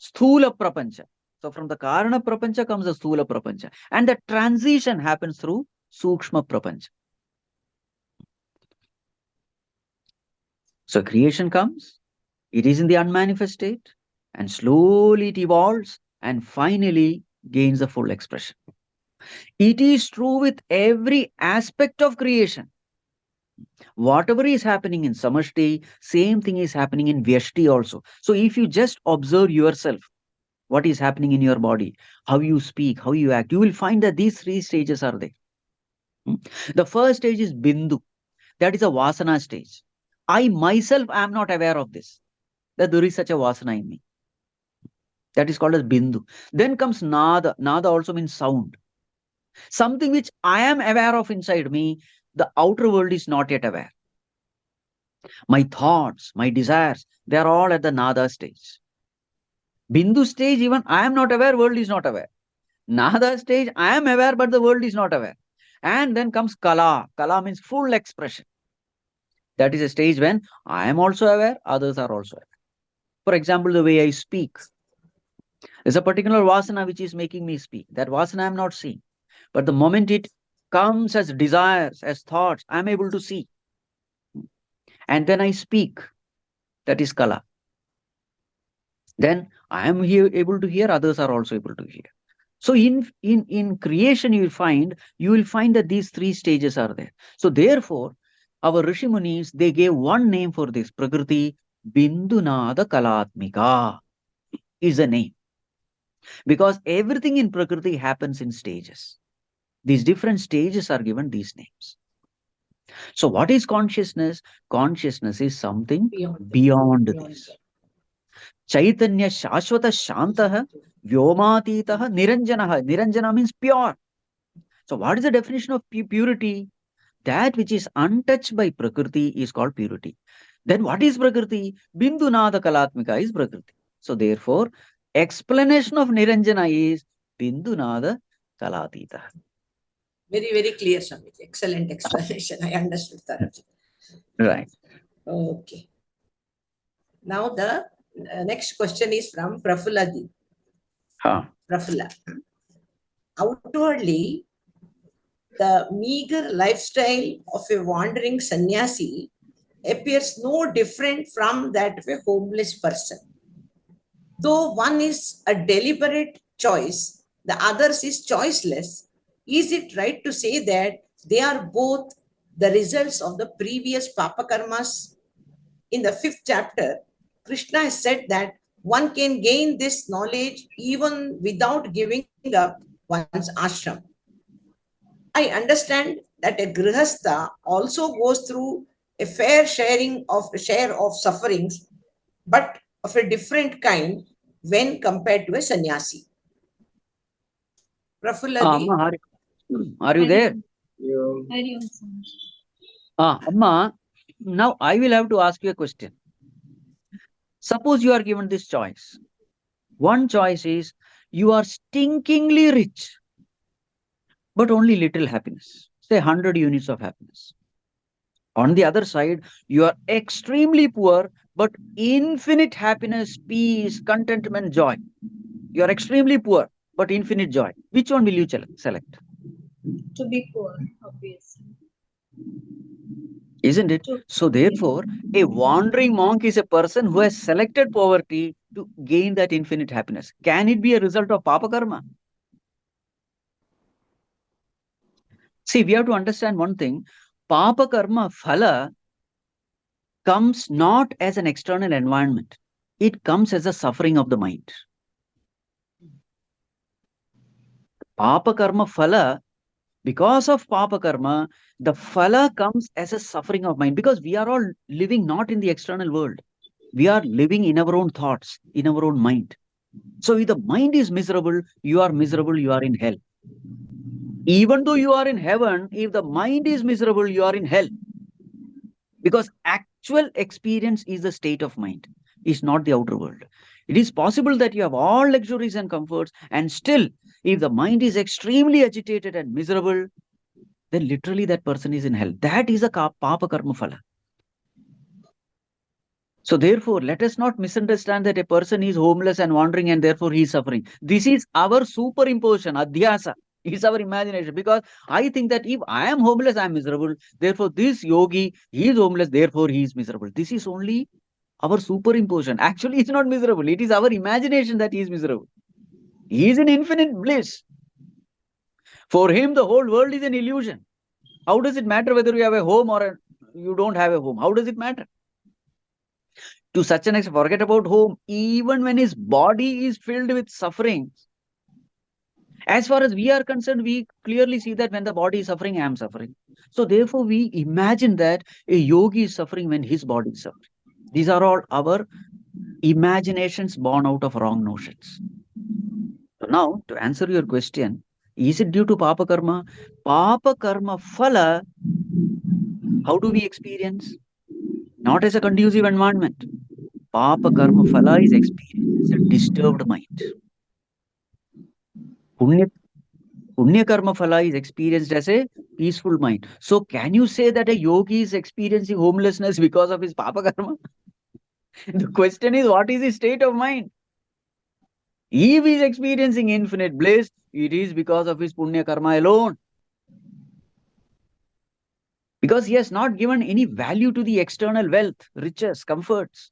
Sthula Prapancha. So from the Karana Prapancha comes the Sthula Prapancha. And the transition happens through Sukshma Prapancha. So creation comes, it is in the unmanifest state, and slowly it evolves and finally gains the full expression. It is true with every aspect of creation. Whatever is happening in Samashti, same thing is happening in Vyashti also. So if you just observe yourself, what is happening in your body, how you speak, how you act, you will find that these 3 stages are there. The first stage is Bindu. That is a Vasana stage. I myself am not aware of this, that there is such a Vasana in me. That is called as Bindu. Then comes Nada. Nada also means sound. Something which I am aware of inside me, the outer world is not yet aware. My thoughts, my desires, they are all at the Nada stage. Bindu stage, even I am not aware, world is not aware. Nada stage, I am aware, but the world is not aware. And then comes Kala. Kala means full expression. That is a stage when I am also aware, others are also aware. For example, the way I speak. There's a particular Vasana which is making me speak. That Vasana I am not seeing. But the moment it comes as desires, as thoughts, I am able to see. And then I speak. That is Kala. Then I am here able to hear, others are also able to hear. So in creation, you will find that these 3 stages are there. So therefore, our Rishi Munis, they gave one name for this. Prakriti, Bindunada Kalatmika is a name. Because everything in Prakriti happens in stages. These different stages are given these names. So what is consciousness? Consciousness is something beyond this. Chaitanya Shashvata Shantaha Vyomatitaha Niranjanaha. Niranjana means pure. So what is the definition of purity? That which is untouched by Prakriti is called purity. Then what is Prakriti? Bindunada Kalatmika is Prakriti. So therefore, explanation of Niranjana is Bindunada Kalatita. Very, very clear, Swami. Excellent explanation. I understood thoroughly. Right. Okay. Now the next question is from Prafuladi. Prafulla. Outwardly, the meager lifestyle of a wandering sannyasi appears no different from that of a homeless person. Though one is a deliberate choice, the others is choiceless, is it right to say that they are both the results of the previous papa karmas? In the 5th chapter, Krishna has said that one can gain this knowledge even without giving up one's ashram. I understand that a grihastha also goes through a fair share of sufferings, but of a different kind when compared to a sannyasi. Prafulladi. Amma, are you there? Amma, now I will have to ask you a question. Suppose you are given this choice. One choice is you are stinkingly rich, but only little happiness, say 100 units of happiness. On the other side, you are extremely poor, but infinite happiness, peace, contentment, joy. You are extremely poor, but infinite joy. Which one will you select? To be poor, obviously. Isn't it? So therefore, a wandering monk is a person who has selected poverty to gain that infinite happiness. Can it be a result of papa karma? See, we have to understand one thing. Papa karma phala comes not as an external environment. It comes as a suffering of the mind. Papa karma phala, because of papa karma, the phala comes as a suffering of mind, because we are all living not in the external world. We are living in our own thoughts, in our own mind. So if the mind is miserable, you are in hell. Even though you are in heaven, if the mind is miserable, you are in hell. Because actual experience is the state of mind, is not the outer world. It is possible that you have all luxuries and comforts, and still, if the mind is extremely agitated and miserable, then literally that person is in hell. That is a papa karma phala. So therefore, let us not misunderstand that a person is homeless and wandering and therefore he is suffering. This is our superimposition, adhyasa. It's our imagination. Because I think that if I am homeless, I am miserable. Therefore, this yogi, he is homeless, therefore he is miserable. This is only our superimposition. Actually, it's not miserable. It is our imagination that he is miserable. He is in infinite bliss. For him, the whole world is an illusion. How does it matter whether you have a home or you don't have a home? How does it matter? To such an extent, forget about home, even when his body is filled with suffering. As far as we are concerned, we clearly see that when the body is suffering, I am suffering. So therefore, we imagine that a yogi is suffering when his body is suffering. These are all our imaginations born out of wrong notions. So now, to answer your question, is it due to papa karma? Papa karma phala, how do we experience? Not as a conducive environment. Papa karma phala is experienced as a disturbed mind. Punya karma phala is experienced as a peaceful mind. So can you say that a yogi is experiencing homelessness because of his papa karma? The question is, what is his state of mind? If he is experiencing infinite bliss, it is because of his punya karma alone. Because he has not given any value to the external wealth, riches, comforts.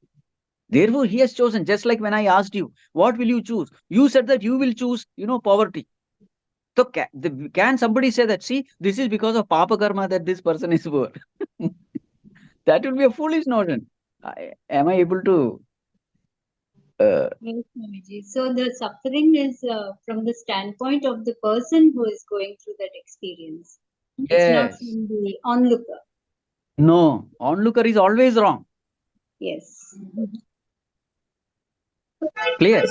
Therefore, he has chosen, just like when I asked you, what will you choose? You said that you will choose, poverty. So can somebody say that, see, this is because of papa karma that this person is poor? That would be a foolish notion. Am I able to? Yes, Swamiji. So the suffering is from the standpoint of the person who is going through that experience. It's not Yes. from the onlooker. No, onlooker is always wrong. Yes. Clear?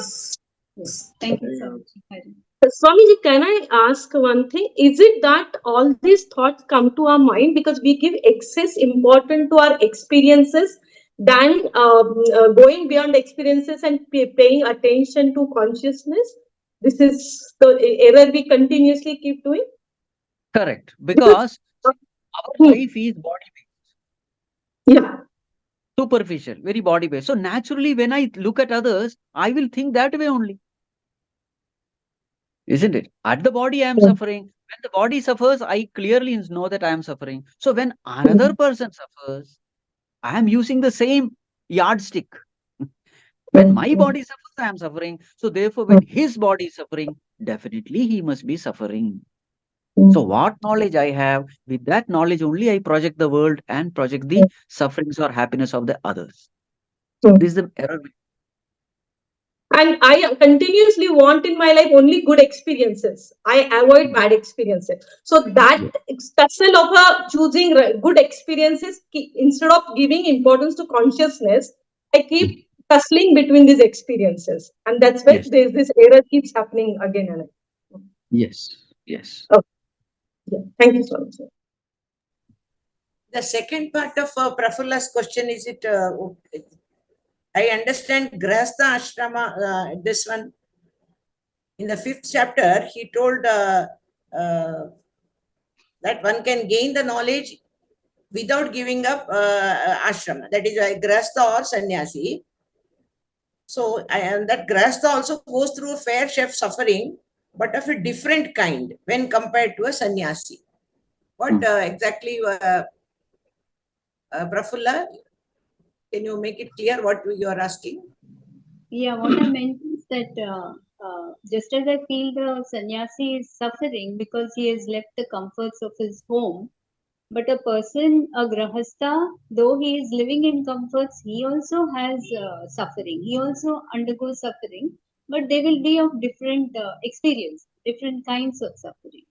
Yes. Thank you, Swamiji. Swamiji, can I ask one thing? Is it that all these thoughts come to our mind because we give excess importance to our experiences than going beyond experiences and paying attention to consciousness? This is the error we continuously keep doing. Correct. Because our life is body-based. Yeah. Superficial, very body-based. So naturally, when I look at others, I will think that way only. Isn't it? At the body, I am suffering. When the body suffers, I clearly know that I am suffering. So when another person suffers, I am using the same yardstick. When my body suffers, I am suffering. So therefore, when his body is suffering, definitely he must be suffering. So what knowledge I have, with that knowledge only I project the world and project the sufferings or happiness of the others. This is the error. And I continuously want in my life only good experiences. I avoid bad experiences. So that tussle of choosing good experiences, instead of giving importance to consciousness, I keep tussling between these experiences. And that's why this error keeps happening again and again. Yes, yes. Okay. Yeah. Thank you so much. The second part of Prafulla's question is it, I understand Grahastha Ashrama, this one, in the 5th chapter, he told that one can gain the knowledge without giving up ashrama. That is why Grahastha or sannyasi. So, and that Grahastha also goes through a fair share of suffering, but of a different kind when compared to a sannyasi. What exactly, Prafulla, can you make it clear what you are asking? Yeah, what I meant is that just as I feel the sannyasi is suffering because he has left the comforts of his home, but a person, a grahastha, though he is living in comforts, he also has suffering. He also undergoes suffering, but they will be of different experience, different kinds of suffering.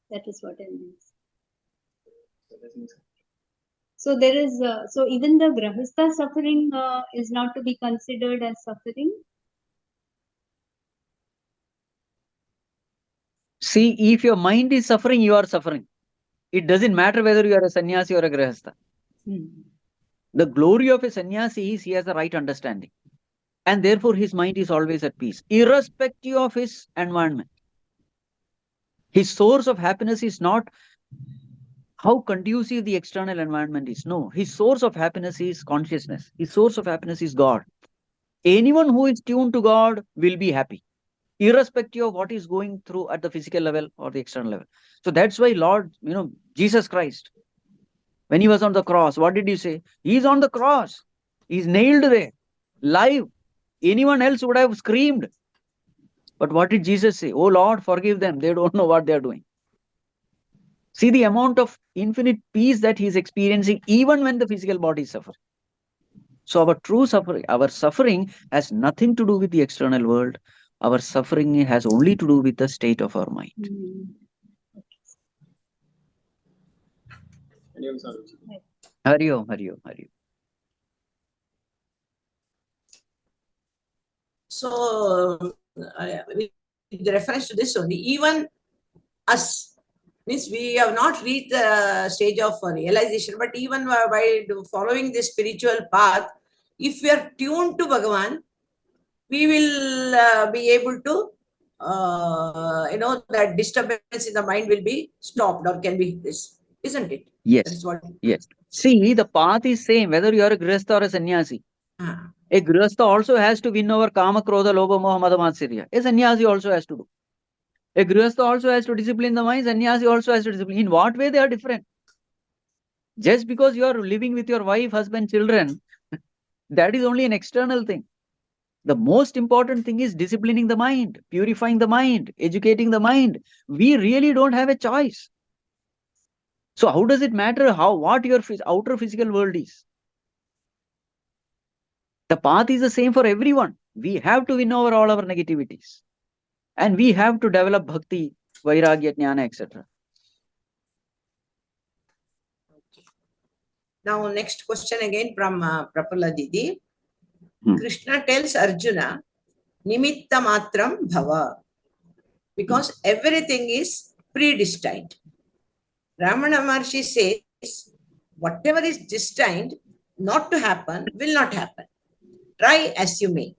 That is what I meant. So there is, so even the grahastha suffering is not to be considered as suffering. See, if your mind is suffering, you are suffering. It doesn't matter whether you are a sannyasi or a grahastha. The glory of a sannyasi is he has the right understanding. And therefore his mind is always at peace, irrespective of his environment. His source of happiness is not how conducive the external environment is. No, his source of happiness is consciousness. His source of happiness is God. Anyone who is tuned to God will be happy, irrespective of what is going through at the physical level or the external level. So that's why Lord, Jesus Christ, when he was on the cross, what did you say? He's on the cross. He's nailed there, live. Anyone else would have screamed. But what did Jesus say? Oh Lord, forgive them. They don't know what they are doing. See the amount of infinite peace that he is experiencing even when the physical body is suffering. So our suffering has nothing to do with the external world. Our suffering has only to do with the state of our mind. Hari Om, Hari Om, Hari Om. So, with reference to this only, even us, means we have not reached the stage of realization, but even by following this spiritual path, if we are tuned to Bhagavan, we will be able to, that disturbance in the mind will be stopped or can be this, isn't it? Yes. Yes. See, the path is same whether you are a grihastha or a sannyasi. A grihastha also has to win over kama, krodha, lobha, moha, mada, matsarya. A sannyasi also has to do. A grihastha also has to discipline the mind. Sannyasi also has to discipline. In what way they are different? Just because you are living with your wife, husband, children, that is only an external thing. The most important thing is disciplining the mind, purifying the mind, educating the mind. We really don't have a choice. So how does it matter what your outer physical world is? The path is the same for everyone. We have to win over all our negativities. And we have to develop bhakti, vairagya, jnana, etc. Now, next question again from Prafulla Didi. Krishna tells Arjuna, Nimitta matram bhava, because everything is predestined. Ramana Maharshi says, Whatever is destined not to happen will not happen. Try as you may.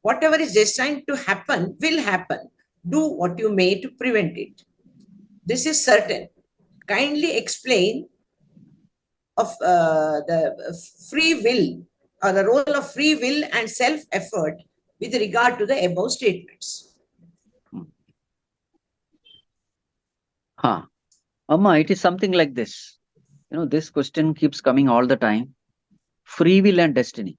Whatever is destined to happen will happen. Do what you may to prevent it. This is certain. Kindly explain of the free will, or the role of free will and self-effort with regard to the above statements. Amma, it is something like this. This question keeps coming all the time. Free will and destiny.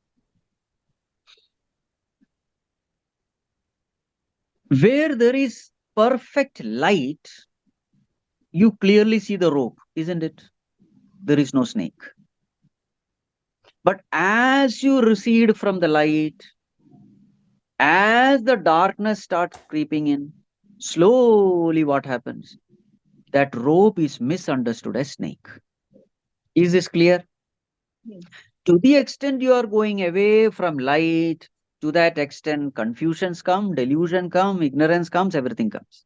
Where there is perfect light, you clearly see the rope, isn't it? There is no snake. But as you recede from the light, as the darkness starts creeping in, slowly what happens? That rope is misunderstood as snake. Is this clear? Yes. To the extent you are going away from light, to that extent confusions come, delusion come, ignorance comes, everything comes.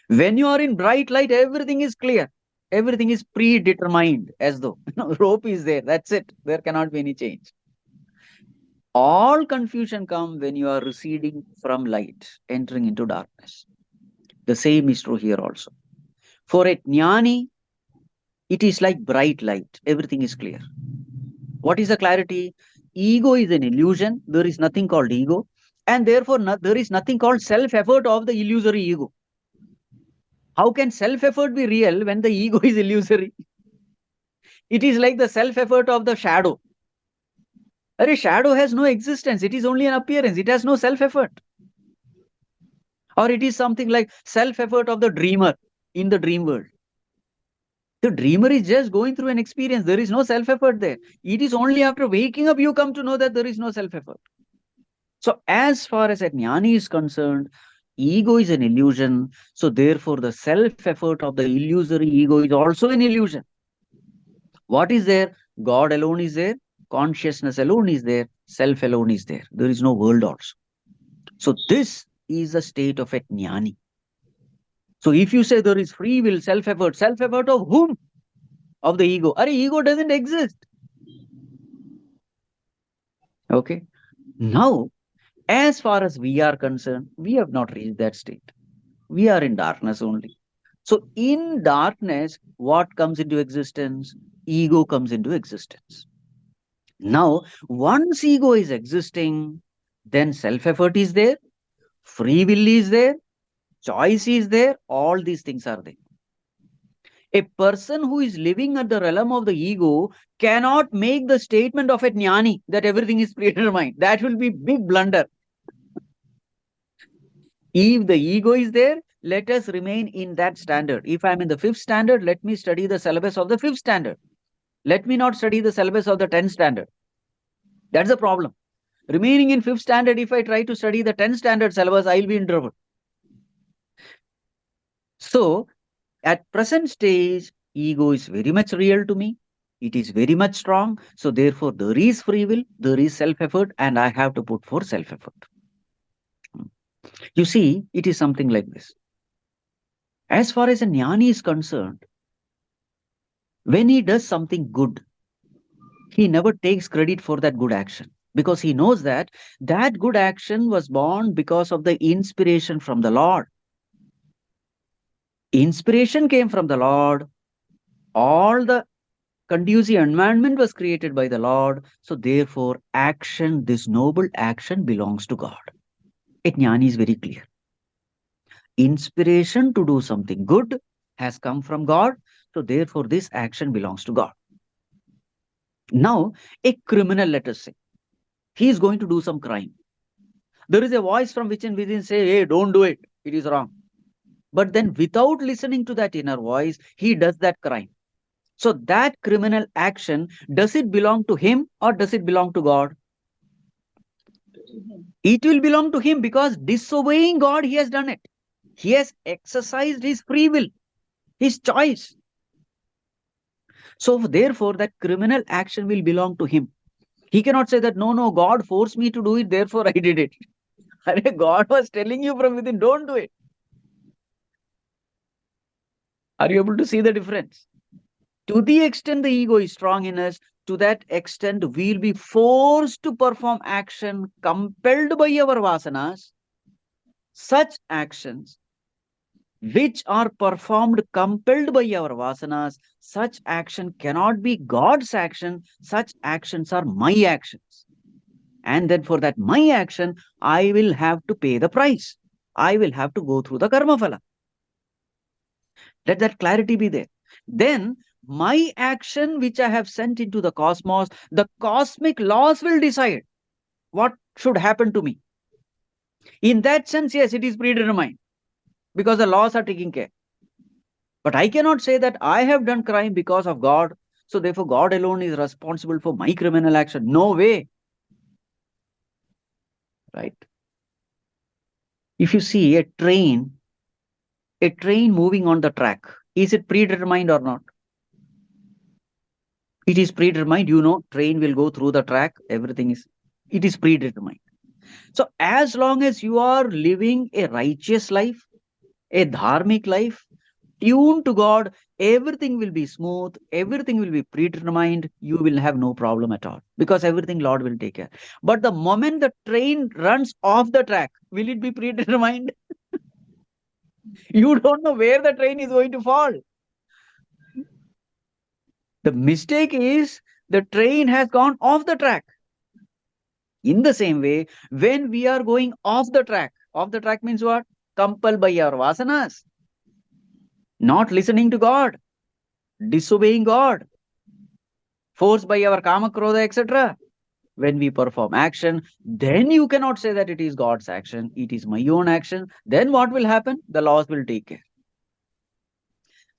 When you are in bright light, everything is clear. Everything is predetermined, as though rope is there. That's it. There cannot be any change. All confusion come when you are receding from light, entering into darkness. The same is true here also. For a jnani, it is like bright light. Everything is clear. What is the clarity? Ego is an illusion. There is nothing called ego. And therefore, there is nothing called self-effort of the illusory ego. How can self-effort be real when the ego is illusory? It is like the self-effort of the shadow. A shadow has no existence. It is only an appearance. It has no self-effort. Or it is something like self-effort of the dreamer in the dream world. The dreamer is just going through an experience. There is no self-effort there. It is only after waking up you come to know that there is no self-effort. So as far as a jnani is concerned, ego is an illusion. So therefore the self-effort of the illusory ego is also an illusion. What is there? God alone is there. Consciousness alone is there. Self alone is there. There is no world also. So this is the state of a jnani. So if you say there is free will, self-effort of whom? Of the ego. Ego doesn't exist. Okay. Now, as far as we are concerned, we have not reached that state. We are in darkness only. So in darkness, what comes into existence? Ego comes into existence. Now, once ego is existing, then self-effort is there, free will is there, choice is there, all these things are there. A person who is living at the realm of the ego cannot make the statement of a jnani that everything is predetermined. That will be big blunder. If the ego is there, let us remain in that standard. If I am in the 5th standard, let me study the syllabus of the 5th standard. Let me not study the syllabus of the 10th standard. That's the problem. Remaining in 5th standard, if I try to study the 10th standard syllabus, I will be in trouble. So, at present stage, ego is very much real to me. It is very much strong. So, therefore, there is free will, there is self-effort, and I have to put for self-effort. You see, it is something like this. As far as a jnani is concerned, when he does something good, he never takes credit for that good action because he knows that that good action was born because of the inspiration from the Lord. Inspiration came from the Lord. All the conducive environment was created by the Lord. So therefore, action, this noble action belongs to God. A jnani is very clear. Inspiration to do something good has come from God. So therefore, this action belongs to God. Now, a criminal, let us say, he is going to do some crime. There is a voice from within say, hey, don't do it. It is wrong. But then without listening to that inner voice, he does that crime. So that criminal action, does it belong to him or does it belong to God? It will belong to him because disobeying God, he has done it. He has exercised his free will, his choice. So therefore, that criminal action will belong to him. He cannot say that, no, God forced me to do it, therefore I did it. God was telling you from within, don't do it. Are you able to see the difference? To the extent the ego is strong in us, to that extent we'll be forced to perform action compelled by our vasanas. Such actions which are performed compelled by our vasanas, such action cannot be God's action. Such actions are my actions. And then for that my action, I will have to pay the price. I will have to go through the karma phala. Let that clarity be there. Then my action which I have sent into the cosmos, the cosmic laws will decide what should happen to me. In that sense, yes, it is predetermined because the laws are taking care. But I cannot say that I have done crime because of God, so therefore God alone is responsible for my criminal action. No way. Right? If you see a train moving on the track, is it predetermined or not? It is predetermined, train will go through the track, it is predetermined. So as long as you are living a righteous life, a dharmic life, tuned to God, everything will be smooth, everything will be predetermined, you will have no problem at all because everything Lord will take care. But the moment the train runs off the track, will it be predetermined? You don't know where the train is going to fall. The mistake is the train has gone off the track. In the same way, when we are going off the track means what? Compelled by our vasanas, not listening to God, disobeying God, forced by our kama, krodha, etc. When we perform action, then you cannot say that it is God's action, it is my own action. Then what will happen? The laws will take care.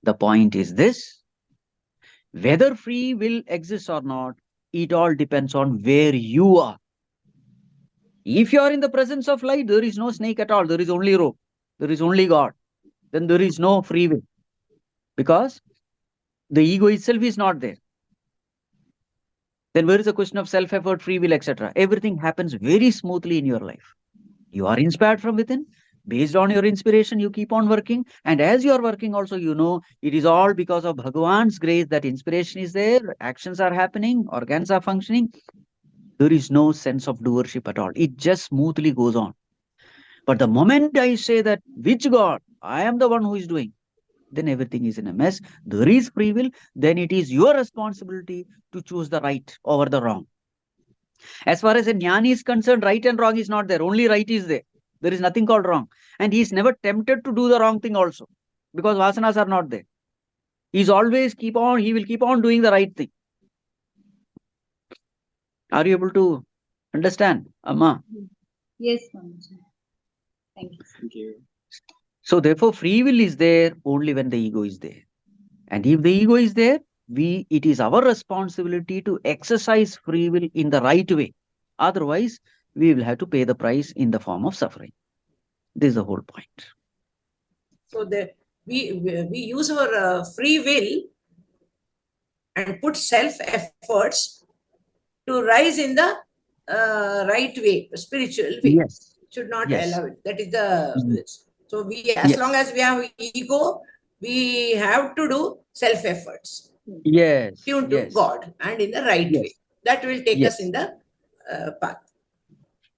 The point is this: whether free will exists or not, it all depends on where you are. If you are in the presence of light, there is no snake at all. There is only rope. There is only God. Then there is no free will. Because the ego itself is not there. Then where is the question of self-effort, free will, etc.? Everything happens very smoothly in your life. You are inspired from within. Based on your inspiration, you keep on working. And as you are working also, it is all because of Bhagavan's grace that inspiration is there, actions are happening, organs are functioning. There is no sense of doership at all. It just smoothly goes on. But the moment I say that, which God? I am the one who is doing, then everything is in a mess. There is free will, then it is your responsibility to choose the right over the wrong. As far as a jnani is concerned, right and wrong is not there. Only right is there. There is nothing called wrong. And he is never tempted to do the wrong thing also, because vasanas are not there. He will keep on doing the right thing. Are you able to understand, Amma? Yes, Swamiji. Thank you. Thank you. So therefore, free will is there only when the ego is there. And if the ego is there, it is our responsibility to exercise free will in the right way. Otherwise, we will have to pay the price in the form of suffering. This is the whole point. So we use our free will and put self-efforts to rise in the right way, spiritual way. Yes. Should not Yes. allow it. That is the so as long as we have ego, we have to do self-efforts. Yes. Tune to God and in the right way. That will take us in the path.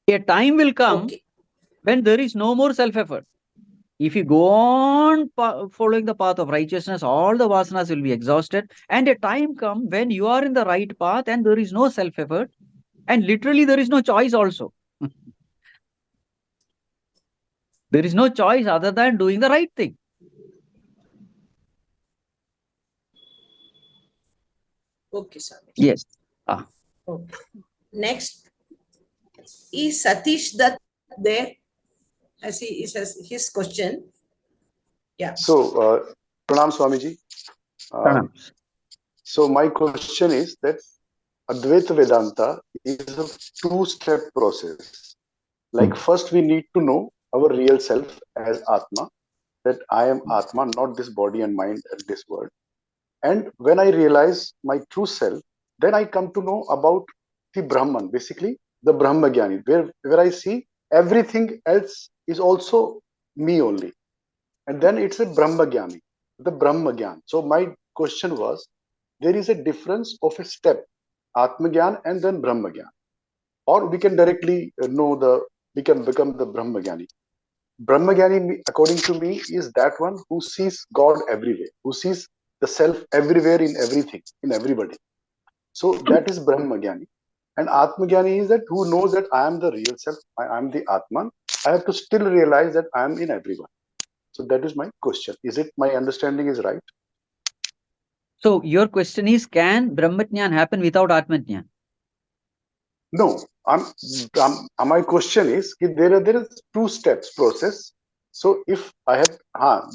A time will come when there is no more self-effort. If you go on following the path of righteousness, all the vasanas will be exhausted. And a time comes when you are in the right path and there is no self-effort. And literally there is no choice also. There is no choice other than doing the right thing. Okay, sir. Yes. Okay. Next, is Satish Dutt there? I see his question. Yeah. So, Pranam Swamiji. Pranam. So my question is that Advaita Vedanta is a two-step process. Like first we need to know our real self as Atma, that I am Atma, not this body and mind and this world. And when I realize my true self, then I come to know about the Brahman, basically the Brahmagyani, where I see everything else is also me only. And then it's a Brahmagyani, the Brahmagyan. So my question was there is a difference of a step, Atmagyan and then Brahmagyan. Or we can directly we can become the Brahmagyani. Brahmagyani, according to me, is that one who sees God everywhere, who sees the self everywhere in everything, in everybody. So that is Brahmagyani. And Atmagyani is that who knows that I am the real self, I am the Atman. I have to still realize that I am in everyone. So that is my question. Is it my understanding is right? So your question is, can Brahmajnan happen without Atmajnan? No, my question is there is two steps process. So if I have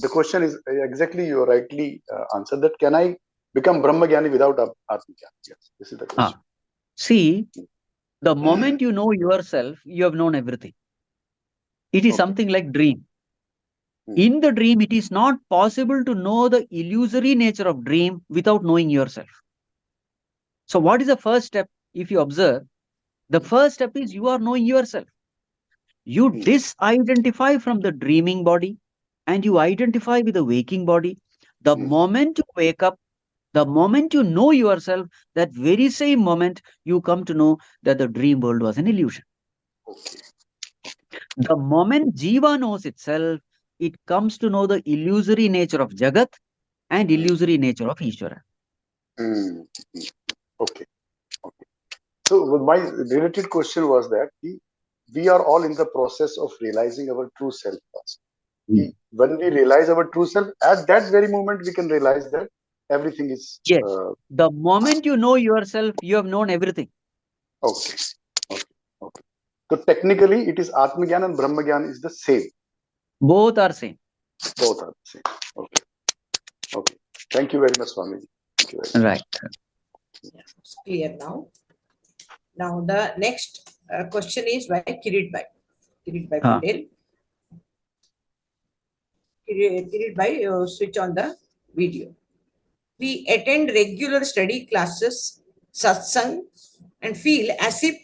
the question is exactly you rightly answered that, can I become Brahmagyani without Atmajnana? Yes, this is the question. See, the moment you know yourself, you have known everything. It is something like dream. In the dream, it is not possible to know the illusory nature of dream without knowing yourself. So what is the first step? If you observe, the first step is you are knowing yourself. You disidentify from the dreaming body and you identify with the waking body. The moment you wake up, the moment you know yourself, that very same moment you come to know that the dream world was an illusion. The moment Jiva knows itself, it comes to know the illusory nature of Jagat and illusory nature of Ishvara. Okay. So my related question was that we are all in the process of realizing our true self first. When we realize our true self, at that very moment we can realize that everything is. Yes. The moment you know yourself, you have known everything. Okay. So technically, it is Atmagyan and Brahmagyan is the same. Both are same. Both are the same. Okay. Thank you very much, Swamiji. Thank you very much. Right. It's clear now. Now the next question is by Kirit Patel. Kirit, switch on the video. We attend regular study classes, satsang, and feel as if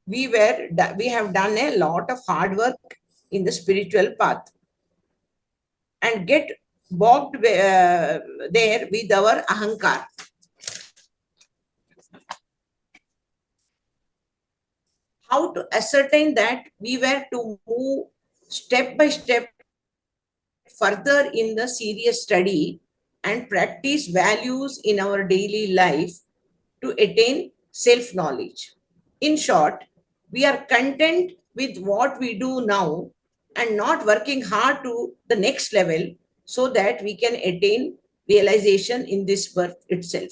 we have done a lot of hard work in the spiritual path and get bogged there with our ahankar. How to ascertain that we were to move step by step further in the serious study and practice values in our daily life to attain self-knowledge. In short, we are content with what we do now and not working hard to the next level so that we can attain realization in this birth itself.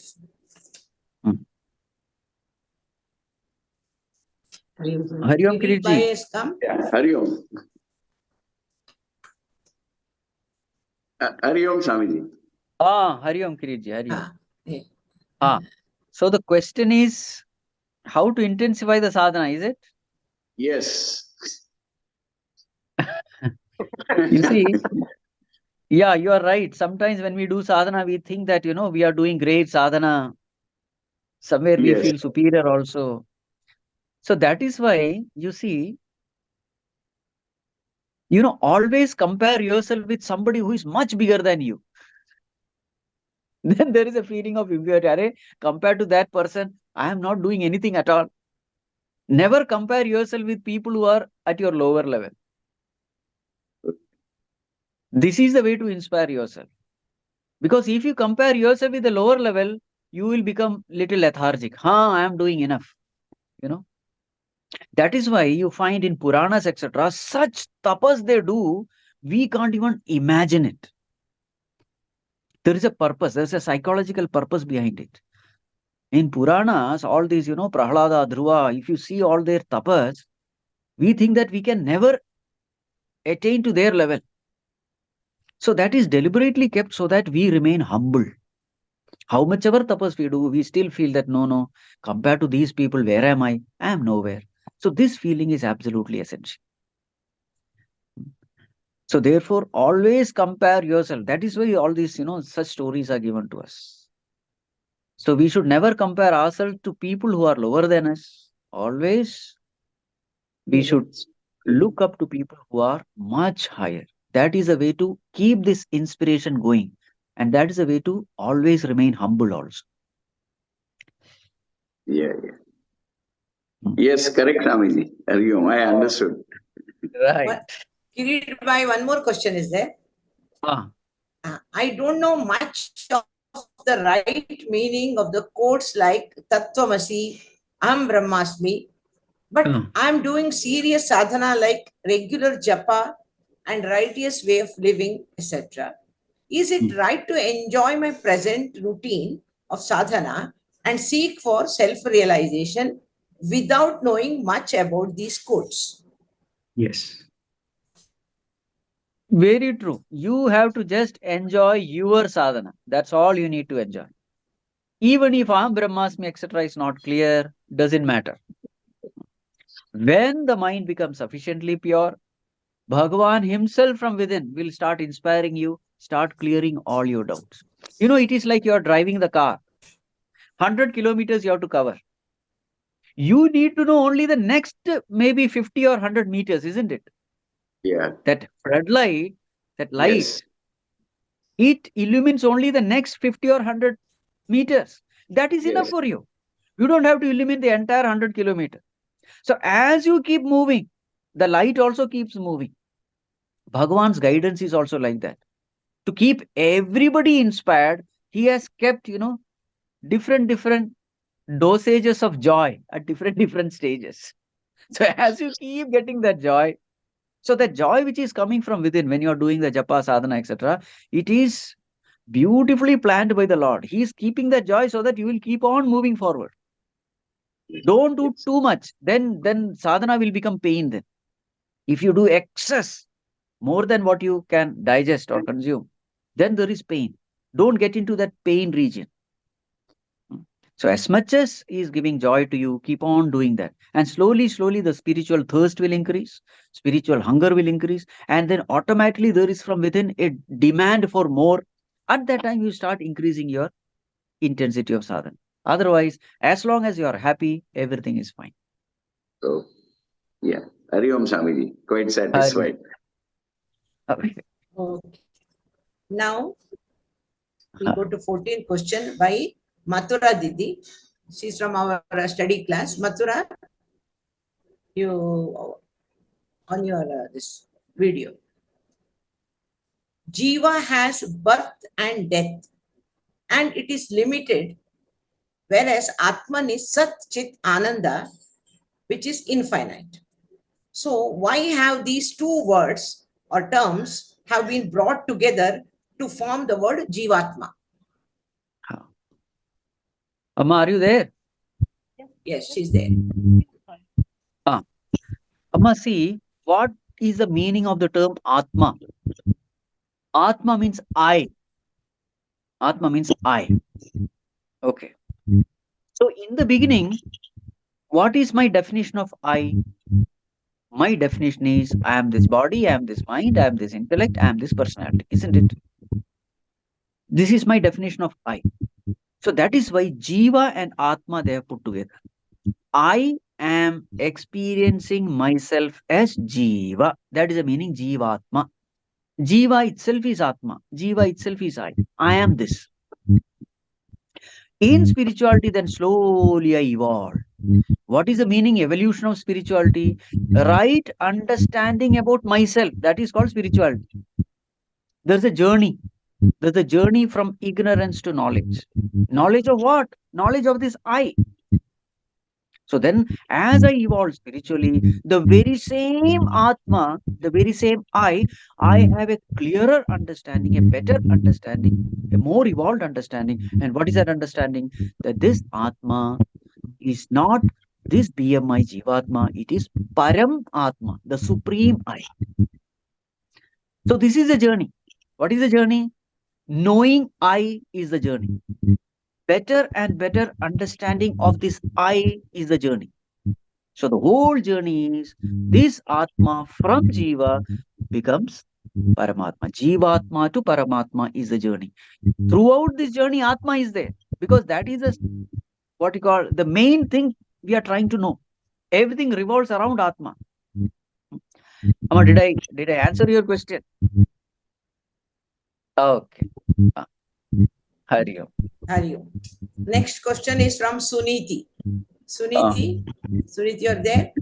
Hari Om Kirit ji. has come. Yeah, Hari Om. Hari Om Swamiji. Hari Om Kirit ji. Hari Om. So the question is, how to intensify the sadhana, is it? Yes. You see, yeah, you are right. Sometimes when we do sadhana, we think that, we are doing great sadhana. Somewhere we feel superior also. So that is why, you see, always compare yourself with somebody who is much bigger than you. Then there is a feeling of inferiority. Compared to that person, I am not doing anything at all. Never compare yourself with people who are at your lower level. This is the way to inspire yourself. Because if you compare yourself with the lower level, you will become little lethargic. I am doing enough. That is why you find in Puranas, etc., such tapas they do, we can't even imagine it. There is a purpose, there is a psychological purpose behind it. In Puranas, all these, Prahlada, Dhruva, if you see all their tapas, we think that we can never attain to their level. So that is deliberately kept so that we remain humble. How much ever tapas we do, we still feel that no, compared to these people, where am I? I am nowhere. So this feeling is absolutely essential. So therefore, always compare yourself. That is why all these, such stories are given to us. So we should never compare ourselves to people who are lower than us. Always we should look up to people who are much higher. That is a way to keep this inspiration going. And that is a way to always remain humble also. Yeah, yeah. Yes, correct, Swamiji. Hariom, I understood. Right. Kirit Bhai, one more question is there. Ah. I don't know much of the right meaning of the quotes like Tattvamasi, Aham Brahmasmi, but I'm doing serious sadhana like regular japa and righteous way of living, etc. Is it right to enjoy my present routine of sadhana and seek for self-realization without knowing much about these quotes? Yes. Very true. You have to just enjoy your sadhana. That's all you need to enjoy. Even if Aham Brahmasmi, etc. is not clear, doesn't matter. When the mind becomes sufficiently pure, Bhagavan himself from within will start inspiring you, start clearing all your doubts. You know, it is like you are driving the car. 100 kilometers you have to cover. You need to know only the next maybe 50 or 100 meters, isn't it? Yeah. That floodlight, that light, Yes. it illumines only the next 50 or 100 meters. That is enough Yes. for you. You don't have to illuminate the entire 100 kilometers. So as you keep moving, the light also keeps moving. Bhagavan's guidance is also like that. To keep everybody inspired, he has kept, different dosages of joy at different stages. So as you keep getting that joy, so that joy which is coming from within when you are doing the japa, sadhana, etc., it is beautifully planned by the Lord. He is keeping that joy so that you will keep on moving forward. Don't do too much. Then sadhana will become pain then. If you do excess, more than what you can digest or consume, then there is pain. Don't get into that pain region. So as much as he is giving joy to you, keep on doing that. And slowly, the spiritual thirst will increase, spiritual hunger will increase, and then automatically there is from within a demand for more. At that time, you start increasing your intensity of sadhana. Otherwise, as long as you are happy, everything is fine. So, yeah. Hariom, Swamiji. Quite satisfied. Okay. Now, we go to 14th question by Mathura Didi. She's from our study class. Mathura, you on your this video. Jiva has birth and death, and it is limited, whereas Atman is Sat Chit Ananda, which is infinite. So, why have these two words or terms have been brought together to form the word Jivatma? Amma, are you there? Yes, she's there. Amma, see, what is the meaning of the term Atma? Atma means I. Atma means I. Okay. So in the beginning, what is my definition of I? My definition is I am this body, I am this mind, I am this intellect, I am this personality, isn't it? This is my definition of I. So that is why Jiva and Atma they have put together. I am experiencing myself as Jiva. That is the meaning Jivatma. Jiva itself is Atma. Jiva itself is I. I am this. In spirituality, then slowly I evolve. What is the meaning, evolution of spirituality? Right understanding about myself. That is called spirituality. There's a journey. There's a journey from ignorance to knowledge. Knowledge of what? Knowledge of this I. So then, as I evolve spiritually, the very same Atma, the very same I have a clearer understanding, a better understanding, a more evolved understanding. And what is that understanding? That this Atma is not this BMI Jivatma, it is Param Atma, the supreme I. So this is the journey. What is the journey? Knowing I is the journey. Better and better understanding of this I is the journey. So the whole journey is this Atma from Jiva becomes Paramatma. Jivatma to Paramatma is the journey. Throughout this journey, Atma is there because that is what you call the main thing we are trying to know. Everything revolves around Atma. Amma, did I answer your question? Okay. Hari Om. Hari Om. Next question is from Suniti. Suniti, Suniti, you're there?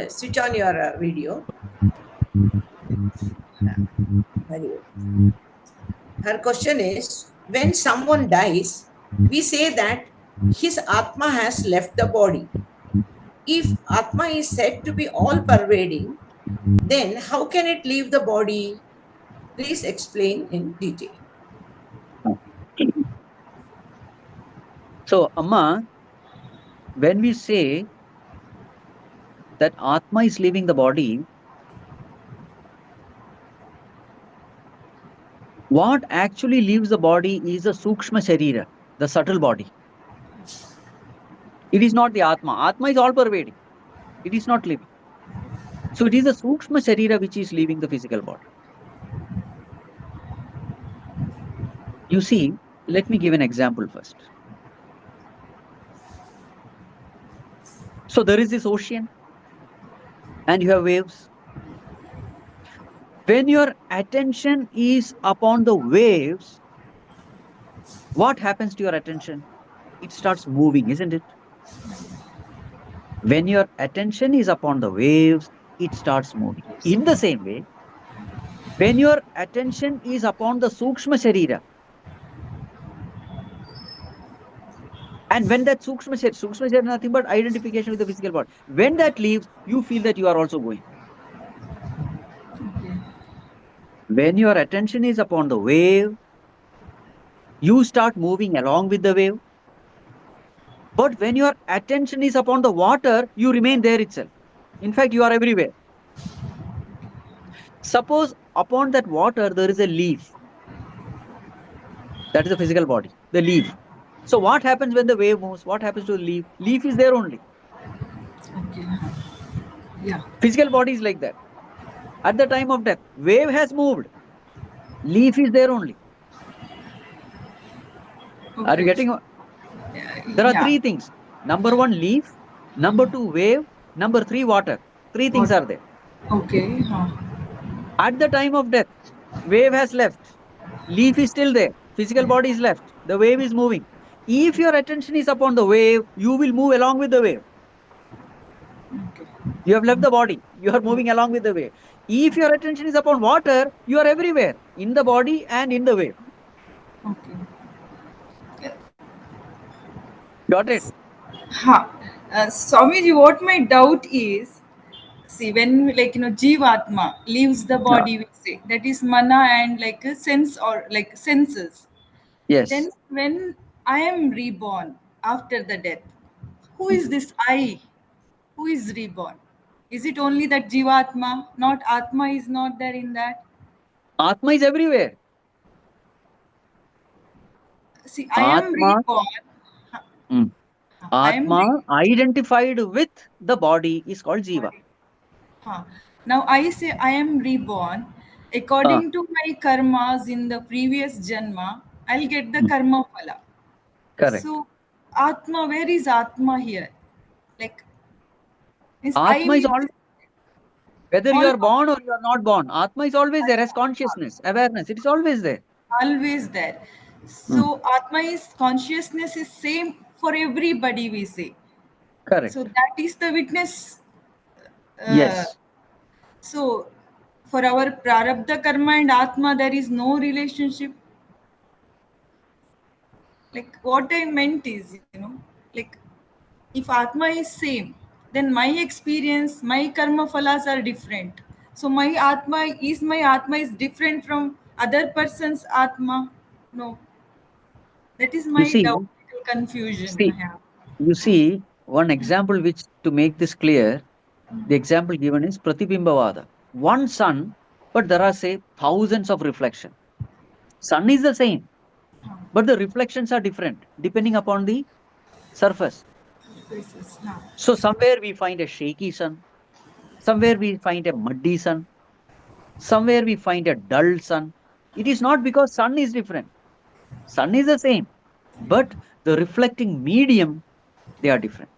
Switch on your video. Hari Om. Her question is, when someone dies, we say that his Atma has left the body. If Atma is said to be all pervading, then how can it leave the body? Please explain in detail. So, Amma, when we say that Atma is leaving the body, what actually leaves the body is the Sukshma Sharira, the subtle body. It is not the Atma. Atma is all pervading. It is not living. So it is the Sukshma Sharira which is leaving the physical body. You see, let me give an example first. So there is this ocean and you have waves. When your attention is upon the waves, what happens to your attention? It starts moving, isn't it? When your attention is upon the waves, it starts moving. In the same way, when your attention is upon the Sukshma Sharira, and when that Sukshma Sharira is nothing but identification with the physical body, when that leaves, you feel that you are also going. When your attention is upon the wave, you start moving along with the wave. But when your attention is upon the water, you remain there itself. In fact, you are everywhere. Suppose upon that water there is a leaf. That is the physical body, the leaf. So what happens when the wave moves? What happens to the leaf? Leaf is there only. Okay. Yeah. Physical body is like that. At the time of death, wave has moved. Leaf is there only. Okay. Are you getting? There are Yeah. three things. Number one, leaf. Number two, wave. Number three, water. Three things are there. Okay. At the time of death, wave has left. Leaf is still there. Physical body is left. The wave is moving. If your attention is upon the wave, you will move along with the wave. Okay. You have left the body. You are moving along with the wave. If your attention is upon water, you are everywhere, in the body and in the wave. Okay. Got it? Swamiji, what my doubt is, see, when Jivatma leaves the body, we say that is mana and like a sense or like senses. Yes. Then when I am reborn after the death, who is this I? Who is reborn? Is it only that Jivatma? Not Atma is not there in that? Atma is everywhere. See, I am reborn. Atma identified with the body is called Jiva. Now I say I am reborn. According to my karmas in the previous janma, I'll get the karma phala. Correct. So, Atma, where is Atma here? Like, Atma is always, whether you are born or you are not born, Atma is always there as consciousness, awareness. It is always there. Always there. So, Atma is consciousness is same for everybody, we say. Correct. So, that is the witness. Yes. So, for our prarabdha karma and Atma, there is no relationship. Like, what I meant is, like, if Atma is same, then my experience, my karma phalas are different. So my Atma is different from other person's Atma? No. That is my doubt, confusion I have. You see, one example which to make this clear, the example given is Pratibimbavada. One sun, but there are say thousands of reflection. Sun is the same, but the reflections are different depending upon the surface. So somewhere we find a shaky sun, somewhere we find a muddy sun, somewhere we find a dull sun. It is not because sun is different. Sun is the same, but the reflecting medium, they are different.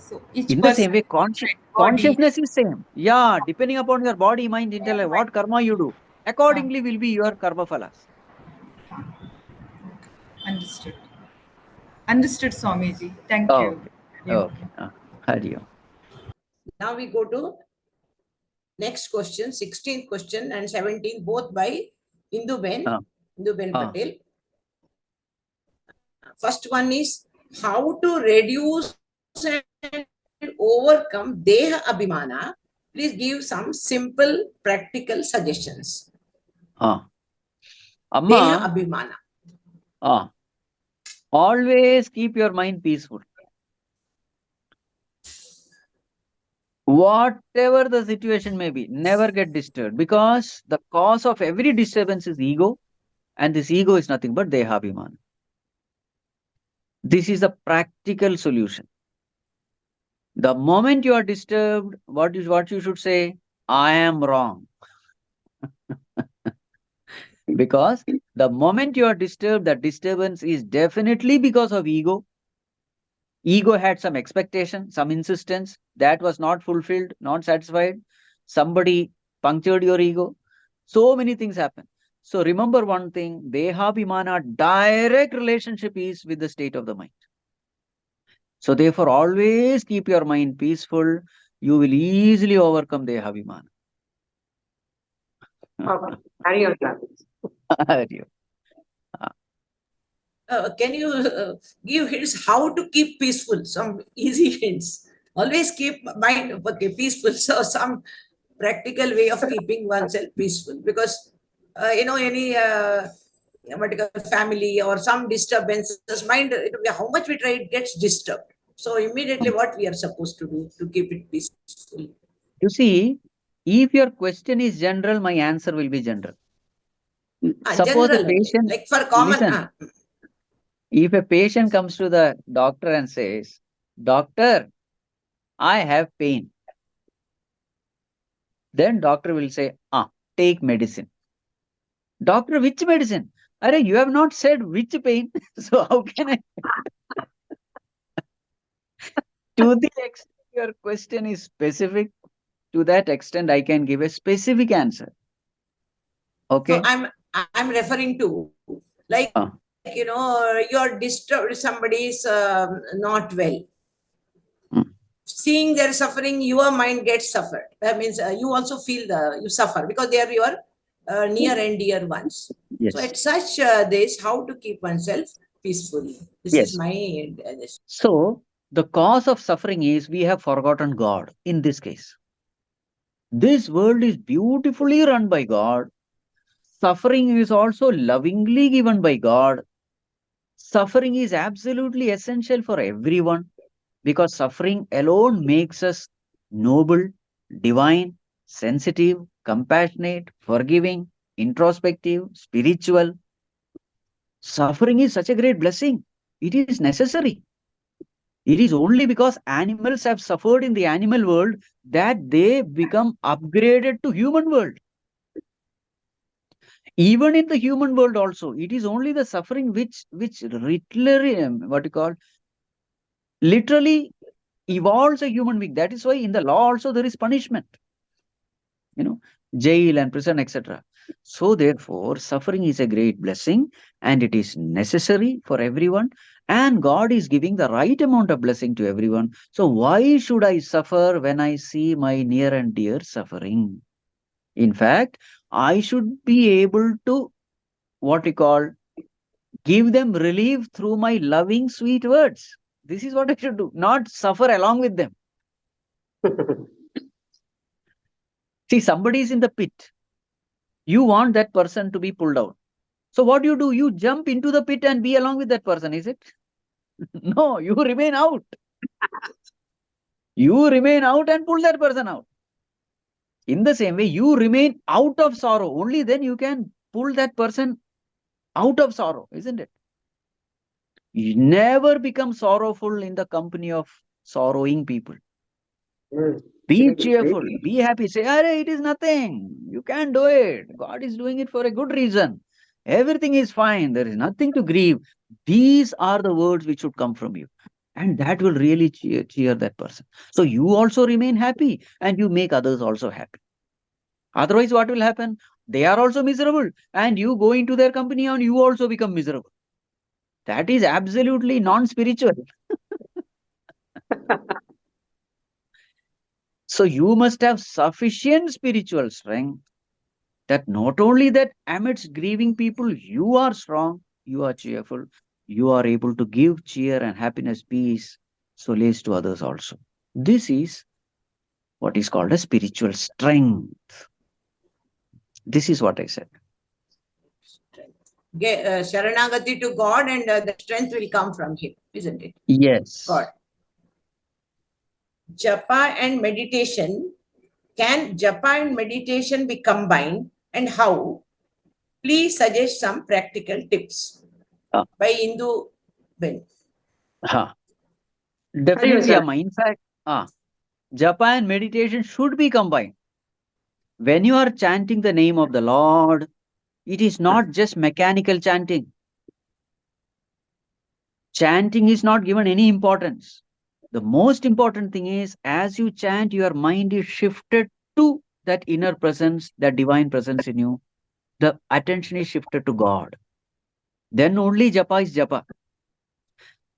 So each In the person same way, different body. consciousness is same. Yeah, depending upon your body, mind, intellect, what karma you do, accordingly will be your karma phalas. Understood. Understood, Swamiji. Thank Oh, you. okay. Hari Om. Now we go to next question, 16th question and 17th, both by Induben Patel. First one is how to reduce and overcome Deha Abhimana. Please give some simple practical suggestions. Deha Amma, Abhimana. always keep your mind peaceful. Whatever the situation may be, never get disturbed, because the cause of every disturbance is ego, and this ego is nothing but Dehabhimana. This is a practical solution. The moment you are disturbed, what you should say? I am wrong. Because the moment you are disturbed, the disturbance is definitely because of ego. Ego had some expectation, some insistence that was not fulfilled, not satisfied. Somebody punctured your ego. So many things happen. So remember one thing, Dehabhimana, direct relationship is with the state of the mind. So therefore, always keep your mind peaceful. You will easily overcome Dehabhimana. Okay. Carry on, Hari Om. Can you give hints how to keep peaceful? Some easy hints. Always keep mind peaceful. So some practical way of keeping oneself peaceful, because any what you call family or some disturbances, mind, how much we try, it gets disturbed. So immediately what we are supposed to do to keep it peaceful? You see, if your question is general, my answer will be general. Suppose a General, patient, like for common. listen, if a patient comes to the doctor and says, Doctor, I have pain. Then doctor will say, take medicine. Doctor, which medicine? Arey, you have not said which pain. So how can I? To the extent your question is specific, to that extent I can give a specific answer. Okay. So I'm referring to, like, you're disturbed, somebody is not well. Seeing their suffering, your mind gets suffered. That means you also feel you suffer, because they are your near and dear ones. Yes. So at such this, how to keep oneself peaceful? This Yes. is my. So the cause of suffering is we have forgotten God in this case. This world is beautifully run by God. Suffering is also lovingly given by God. Suffering is absolutely essential for everyone, because suffering alone makes us noble, divine, sensitive, compassionate, forgiving, introspective, spiritual. Suffering is such a great blessing. It is necessary. It is only because animals have suffered in the animal world that they become upgraded to human world. Even in the human world also, it is only the suffering which literally evolves a human being. That is why in the law also there is punishment. Jail and prison, etc. So therefore, suffering is a great blessing and it is necessary for everyone. And God is giving the right amount of blessing to everyone. So why should I suffer when I see my near and dear suffering? In fact, I should be able to, give them relief through my loving, sweet words. This is what I should do, not suffer along with them. See, somebody is in the pit. You want that person to be pulled out. So what do? You jump into the pit and be along with that person, is it? No, you remain out. You remain out and pull that person out. In the same way, you remain out of sorrow. Only then you can pull that person out of sorrow, isn't it? You never become sorrowful in the company of sorrowing people. Be cheerful, be happy. Say, it is nothing. You can't do it. God is doing it for a good reason. Everything is fine. There is nothing to grieve. These are the words which should come from you. And that will really cheer that person. So you also remain happy and you make others also happy. Otherwise, what will happen? They are also miserable and you go into their company and you also become miserable. That is absolutely non-spiritual. So you must have sufficient spiritual strength that not only that amidst grieving people, you are strong, you are cheerful, you are able to give cheer and happiness, peace, solace to others also. This is what is called a spiritual strength. This is what I said. Sharanagati to God, and the strength will come from Him, isn't it? Yes. God. Japa and meditation. Can japa and meditation be combined, and how? Please suggest some practical tips. By Indu Ben. Definitely, Amma. In fact, japa and meditation should be combined. When you are chanting the name of the Lord, it is not just mechanical chanting. Chanting is not given any importance. The most important thing is, as you chant, your mind is shifted to that inner presence, that divine presence in you. The attention is shifted to God. Then only japa is japa.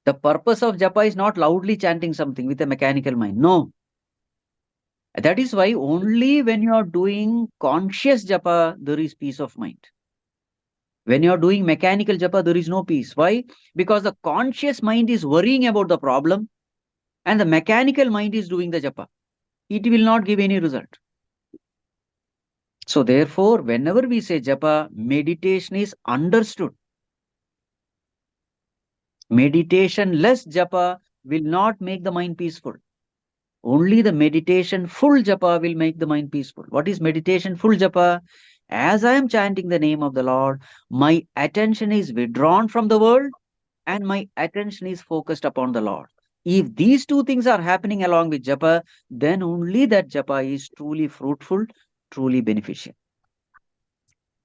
The purpose of japa is not loudly chanting something with a mechanical mind. No. That is why only when you are doing conscious japa, there is peace of mind. When you are doing mechanical japa, there is no peace. Why? Because the conscious mind is worrying about the problem and the mechanical mind is doing the japa. It will not give any result. So therefore, whenever we say japa, meditation is understood. Meditation less japa will not make the mind peaceful. Only the meditation full japa will make the mind peaceful. What is meditation full japa? As I am chanting the name of the Lord, my attention is withdrawn from the world and my attention is focused upon the Lord. If these two things are happening along with japa, then only that japa is truly fruitful, truly beneficial.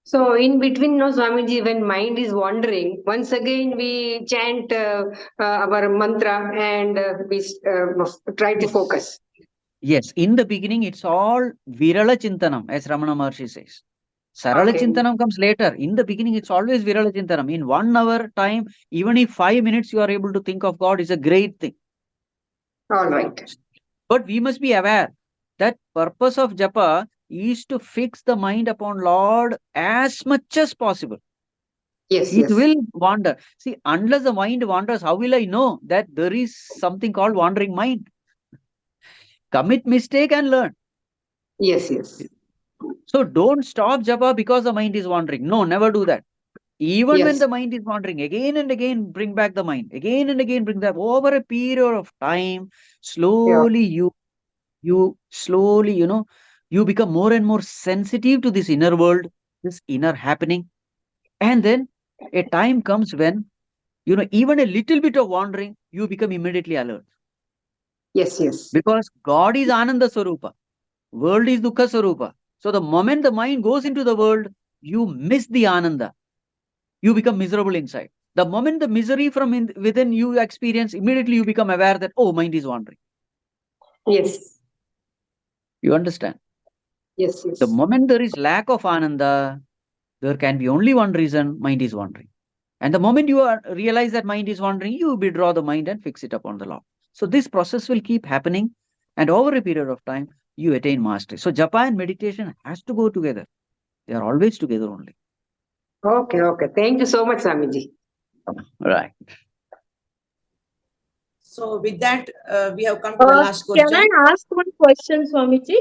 So in between, no, Swamiji, when mind is wandering, once again we chant our mantra and we try to focus. Yes, in the beginning it's all Virala Chintanam, as Ramana Maharshi says. Sarala Chintanam comes later. In the beginning it's always Virala Chintanam. In 1 hour time, even if 5 minutes you are able to think of God, is a great thing. All right. But we must be aware that purpose of japa is to fix the mind upon Lord as much as possible. Yes, it will wander. See, unless the mind wanders, how will I know that there is something called wandering mind? Commit mistake and learn. Yes, yes. So don't stop japa because the mind is wandering. No, never do that. Even when the mind is wandering, again and again bring back the mind. Again and again bring that. Over a period of time, slowly you slowly, you become more and more sensitive to this inner world, this inner happening. And then a time comes when, even a little bit of wandering, you become immediately alert. Yes, yes. Because God is Ananda Swarupa. World is Dukkha Swarupa. So the moment the mind goes into the world, you miss the Ananda. You become miserable inside. The moment the misery from within you experience, immediately you become aware that, oh, mind is wandering. Yes. You understand? Yes, yes. The moment there is lack of Ananda, there can be only one reason, mind is wandering. And the moment you realize that mind is wandering, you withdraw the mind and fix it upon the Lord. So this process will keep happening, and over a period of time, you attain mastery. So japa and meditation has to go together. They are always together only. Okay, okay. Thank you so much, Swamiji. Right. So with that, we have come to the last question. Can I ask one question, Swamiji?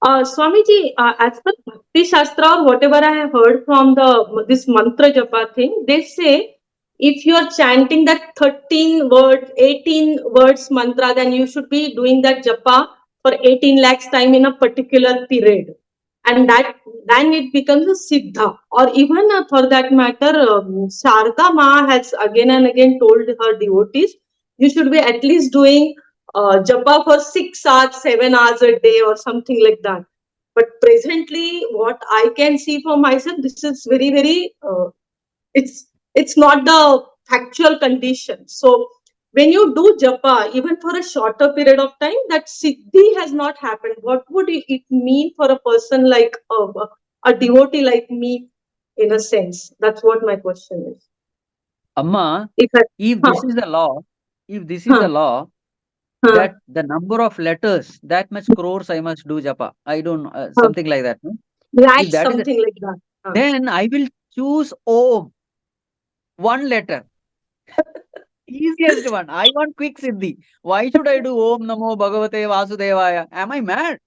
Swamiji, as per Bhakti Shastra or whatever I have heard from this mantra japa thing, they say if you are chanting that 18 words mantra, then you should be doing that japa for 18 lakhs time in a particular period. And then it becomes a siddha. Or even for that matter, Sharda Ma has again and again told her devotees, you should be at least doing japa for 6 hours, 7 hours a day or something like that. But presently, what I can see for myself, this is very, very, it's not the factual condition. So when you do japa, even for a shorter period of time, that siddhi has not happened. What would it mean for a person like a devotee like me, in a sense? That's what my question is. Amma, If this is the law, that the number of letters, that much crores I must do japa. I don't, something like that. No? Like If that is, something like that. then I will choose Om, one letter. Easiest one. I want quick siddhi. Why should I do Om Namo Bhagavate Vasudevaya? Am I mad?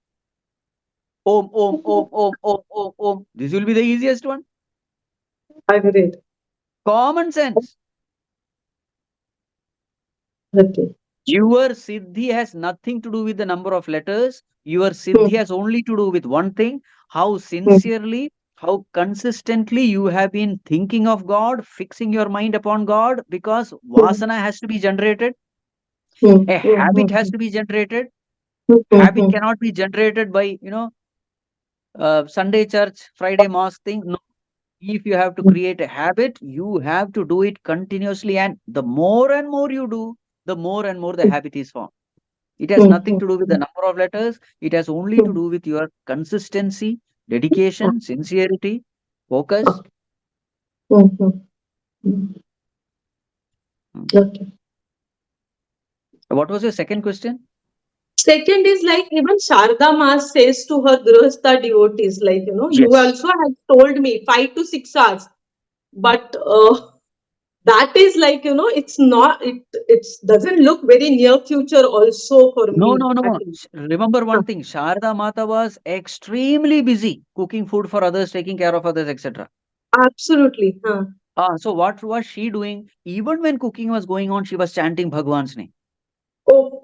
Om, Om, Om, Om, Om, Om, Om. This will be the easiest one. Agreed. Common sense. Okay. Your siddhi has nothing to do with the number of letters. Your siddhi has only to do with one thing: how sincerely, how consistently you have been thinking of God, fixing your mind upon God, because vasana has to be generated. A habit has to be generated. Habit cannot be generated by, Sunday church, Friday mosque thing. No. If you have to create a habit, you have to do it continuously. And the more and more you do, the more and more the habit is formed. It has nothing to do with the number of letters. It has only to do with your consistency, dedication, sincerity, focus. Okay. What was your second question? Second is like even Sharda Ma says to her Grihastha devotees, like, you Yes. also have told me 5 to 6 hours. But that is like, it's not, it doesn't look very near future also for No, me. no, no. Remember one thing, Sharda Mata was extremely busy cooking food for others, taking care of others, etc. Absolutely. So what was she doing? Even when cooking was going on, she was chanting Bhagwan's name. Oh.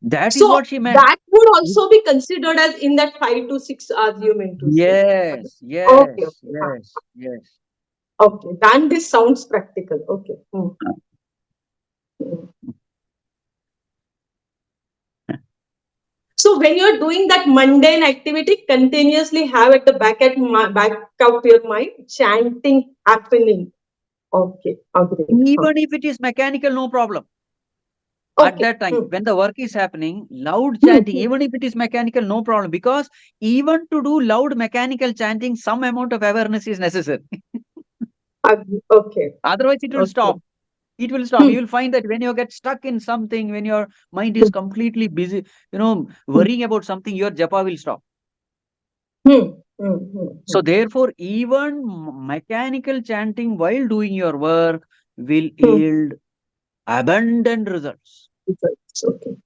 That is what she meant. That would also be considered as in that 5 to 6 hours you meant to say. Yes, yes, Okay. yes, yes. Okay, then this sounds practical. Okay. So when you're doing that mundane activity, continuously have at the back of your mind chanting happening. Okay, agree. Even if it is mechanical, no problem. At that time, when the work is happening, loud chanting, even if it is mechanical, no problem. Because even to do loud mechanical chanting, some amount of awareness is necessary. Okay. Otherwise, it will stop. It will stop. You will find that when you get stuck in something, when your mind is completely busy, worrying about something, your japa will stop. So therefore, even mechanical chanting while doing your work will yield abundant results. Okay.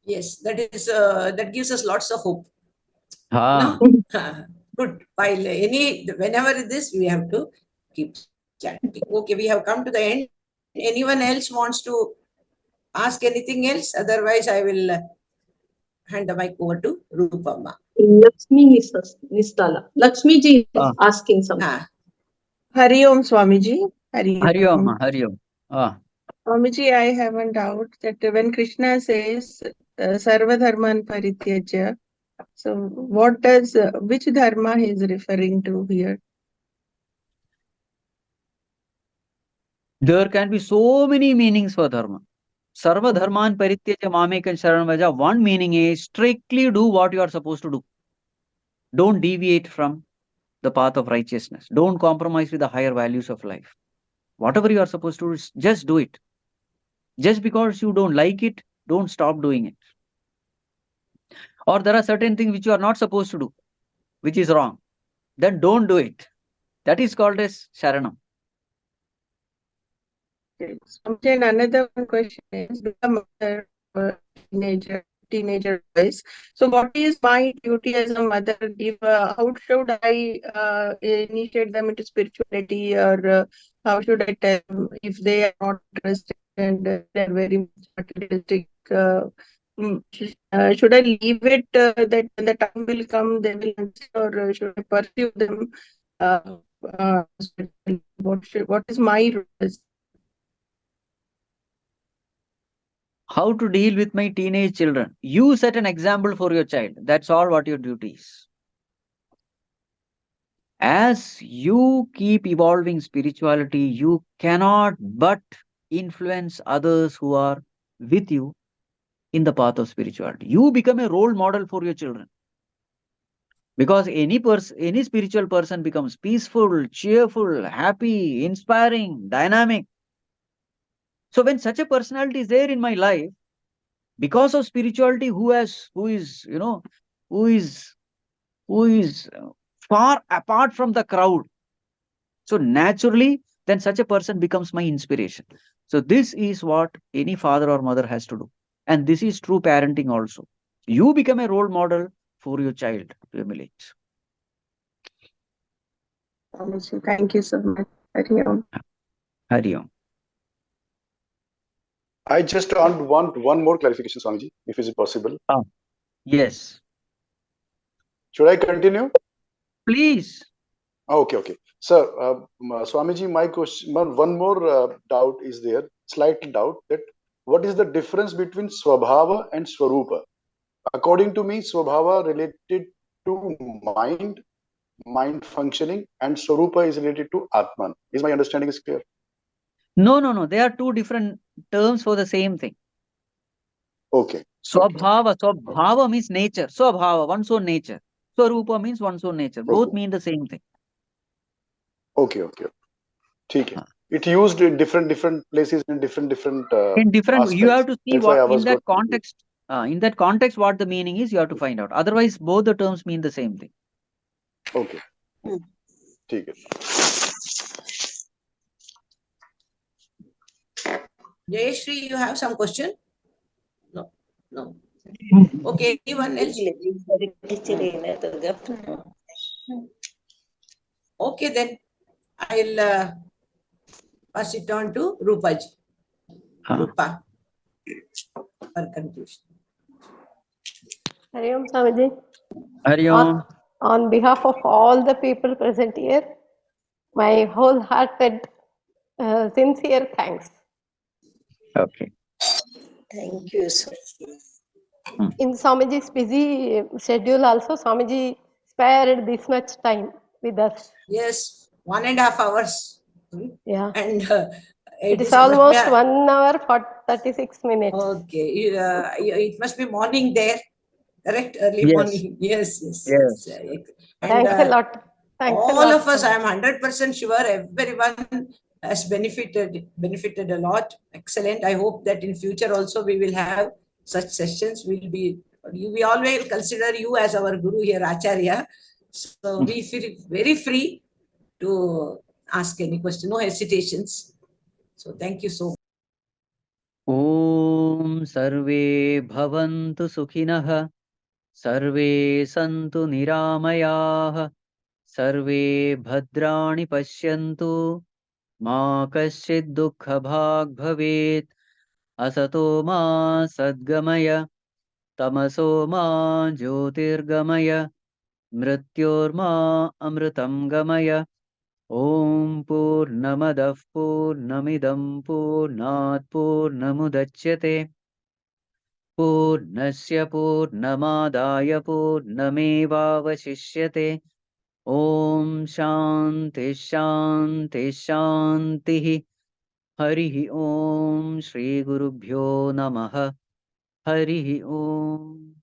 Yes, that gives us lots of hope. Ah. No? Good. Whenever this, we have to keep chanting. Okay, we have come to the end. Anyone else wants to ask anything else? Otherwise, I will hand the mic over to Rupamma. Lakshmi Nistala. Lakshmi ji is asking something. Hari Om Swamiji. Hari Om, Hari Om. Swamiji, I have a doubt that when Krishna says Sarva Dharman Parityaja, so which dharma he is referring to here? There can be so many meanings for dharma. Sarva dharman parityaja mamekam sharanam vraja. One meaning is strictly do what you are supposed to do. Don't deviate from the path of righteousness. Don't compromise with the higher values of life. Whatever you are supposed to do, just do it. Just because you don't like it, don't stop doing it. Or there are certain things which you are not supposed to do, which is wrong. Then don't do it. That is called as sharanam. Okay. And another question is, become a teenager boys. So what is my duty as a mother? How should I initiate them into spirituality, or how should I tell them if they are not interested and they're very much materialistic? Should I leave it that when the time will come they will understand, or should I pursue them? What is my role? How to deal with my teenage children? You set an example for your child. That's all what your duty is. As you keep evolving spirituality, you cannot but influence others who are with you in the path of spirituality. You become a role model for your children. Because any spiritual person becomes peaceful, cheerful, happy, inspiring, dynamic. So when such a personality is there in my life, because of spirituality, who is, who is, who is far apart from the crowd. So naturally, then such a person becomes my inspiration. So this is what any father or mother has to do. And this is true parenting also. You become a role model for your child to emulate. Thank you so much. Hari Om. Hari Om. I just want one more clarification, Swamiji, if it is possible. Yes. Should I continue? Please. Okay. Sir, Swamiji, my question, one more doubt is there, slight doubt, that what is the difference between Swabhava and Swarupa? According to me, Swabhava related to mind functioning, and Swarupa is related to Atman. Is my understanding is clear? No. They are two different terms for the same thing. Okay. Swabhava means nature. Swabhava, one's own nature. Swarupa means one's own nature. Both mean the same thing. Okay. ठीक है. It used in different places in different in different, you have aspects. to see That's why what I in was that got context. In that context, what the meaning is, you have to find out. Otherwise, both the terms mean the same thing. Okay. ठीक है. Jayashree, you have some question? No. Okay, anyone else? Okay, then I'll pass it on to Rupaji. Rupa, for conclusion. Hari Om Swamiji. Hari Om. On behalf of all the people present here, my wholehearted, sincere thanks. Okay. Thank you, sir. In Swamiji's busy schedule also, Swamiji spared this much time with us. Yes, 1.5 hours. Yeah. And it is almost 1 hour for 36 minutes. Okay, it must be morning there, correct? Early Yes. morning. Yes. And Thanks a lot. All of us, I am 100% sure, everyone has benefited a lot. Excellent. I hope that in future also we will have such sessions. We always consider you as our guru here, Acharya. So we feel very free to ask any question, no hesitations. So thank you so much. Om Sarve Bhavantu Sukhinah, Sarve Santu Niramayah, Sarve Bhadrani Pashyantu, Ma Kaschid Dukha Bhag Bhavet, Asato Ma Sadgamaya, Tamaso Ma Jyotirgamaya, Mrityorma Amritam Gamaya. Om Purnamadah Purnamidam Purnat Purnamudachyate, Purnasya Purnamadaya Purnamevavashishyate. Om Shanti. Harihi Om Shri Gurubhyo Namaha. Harihi Om.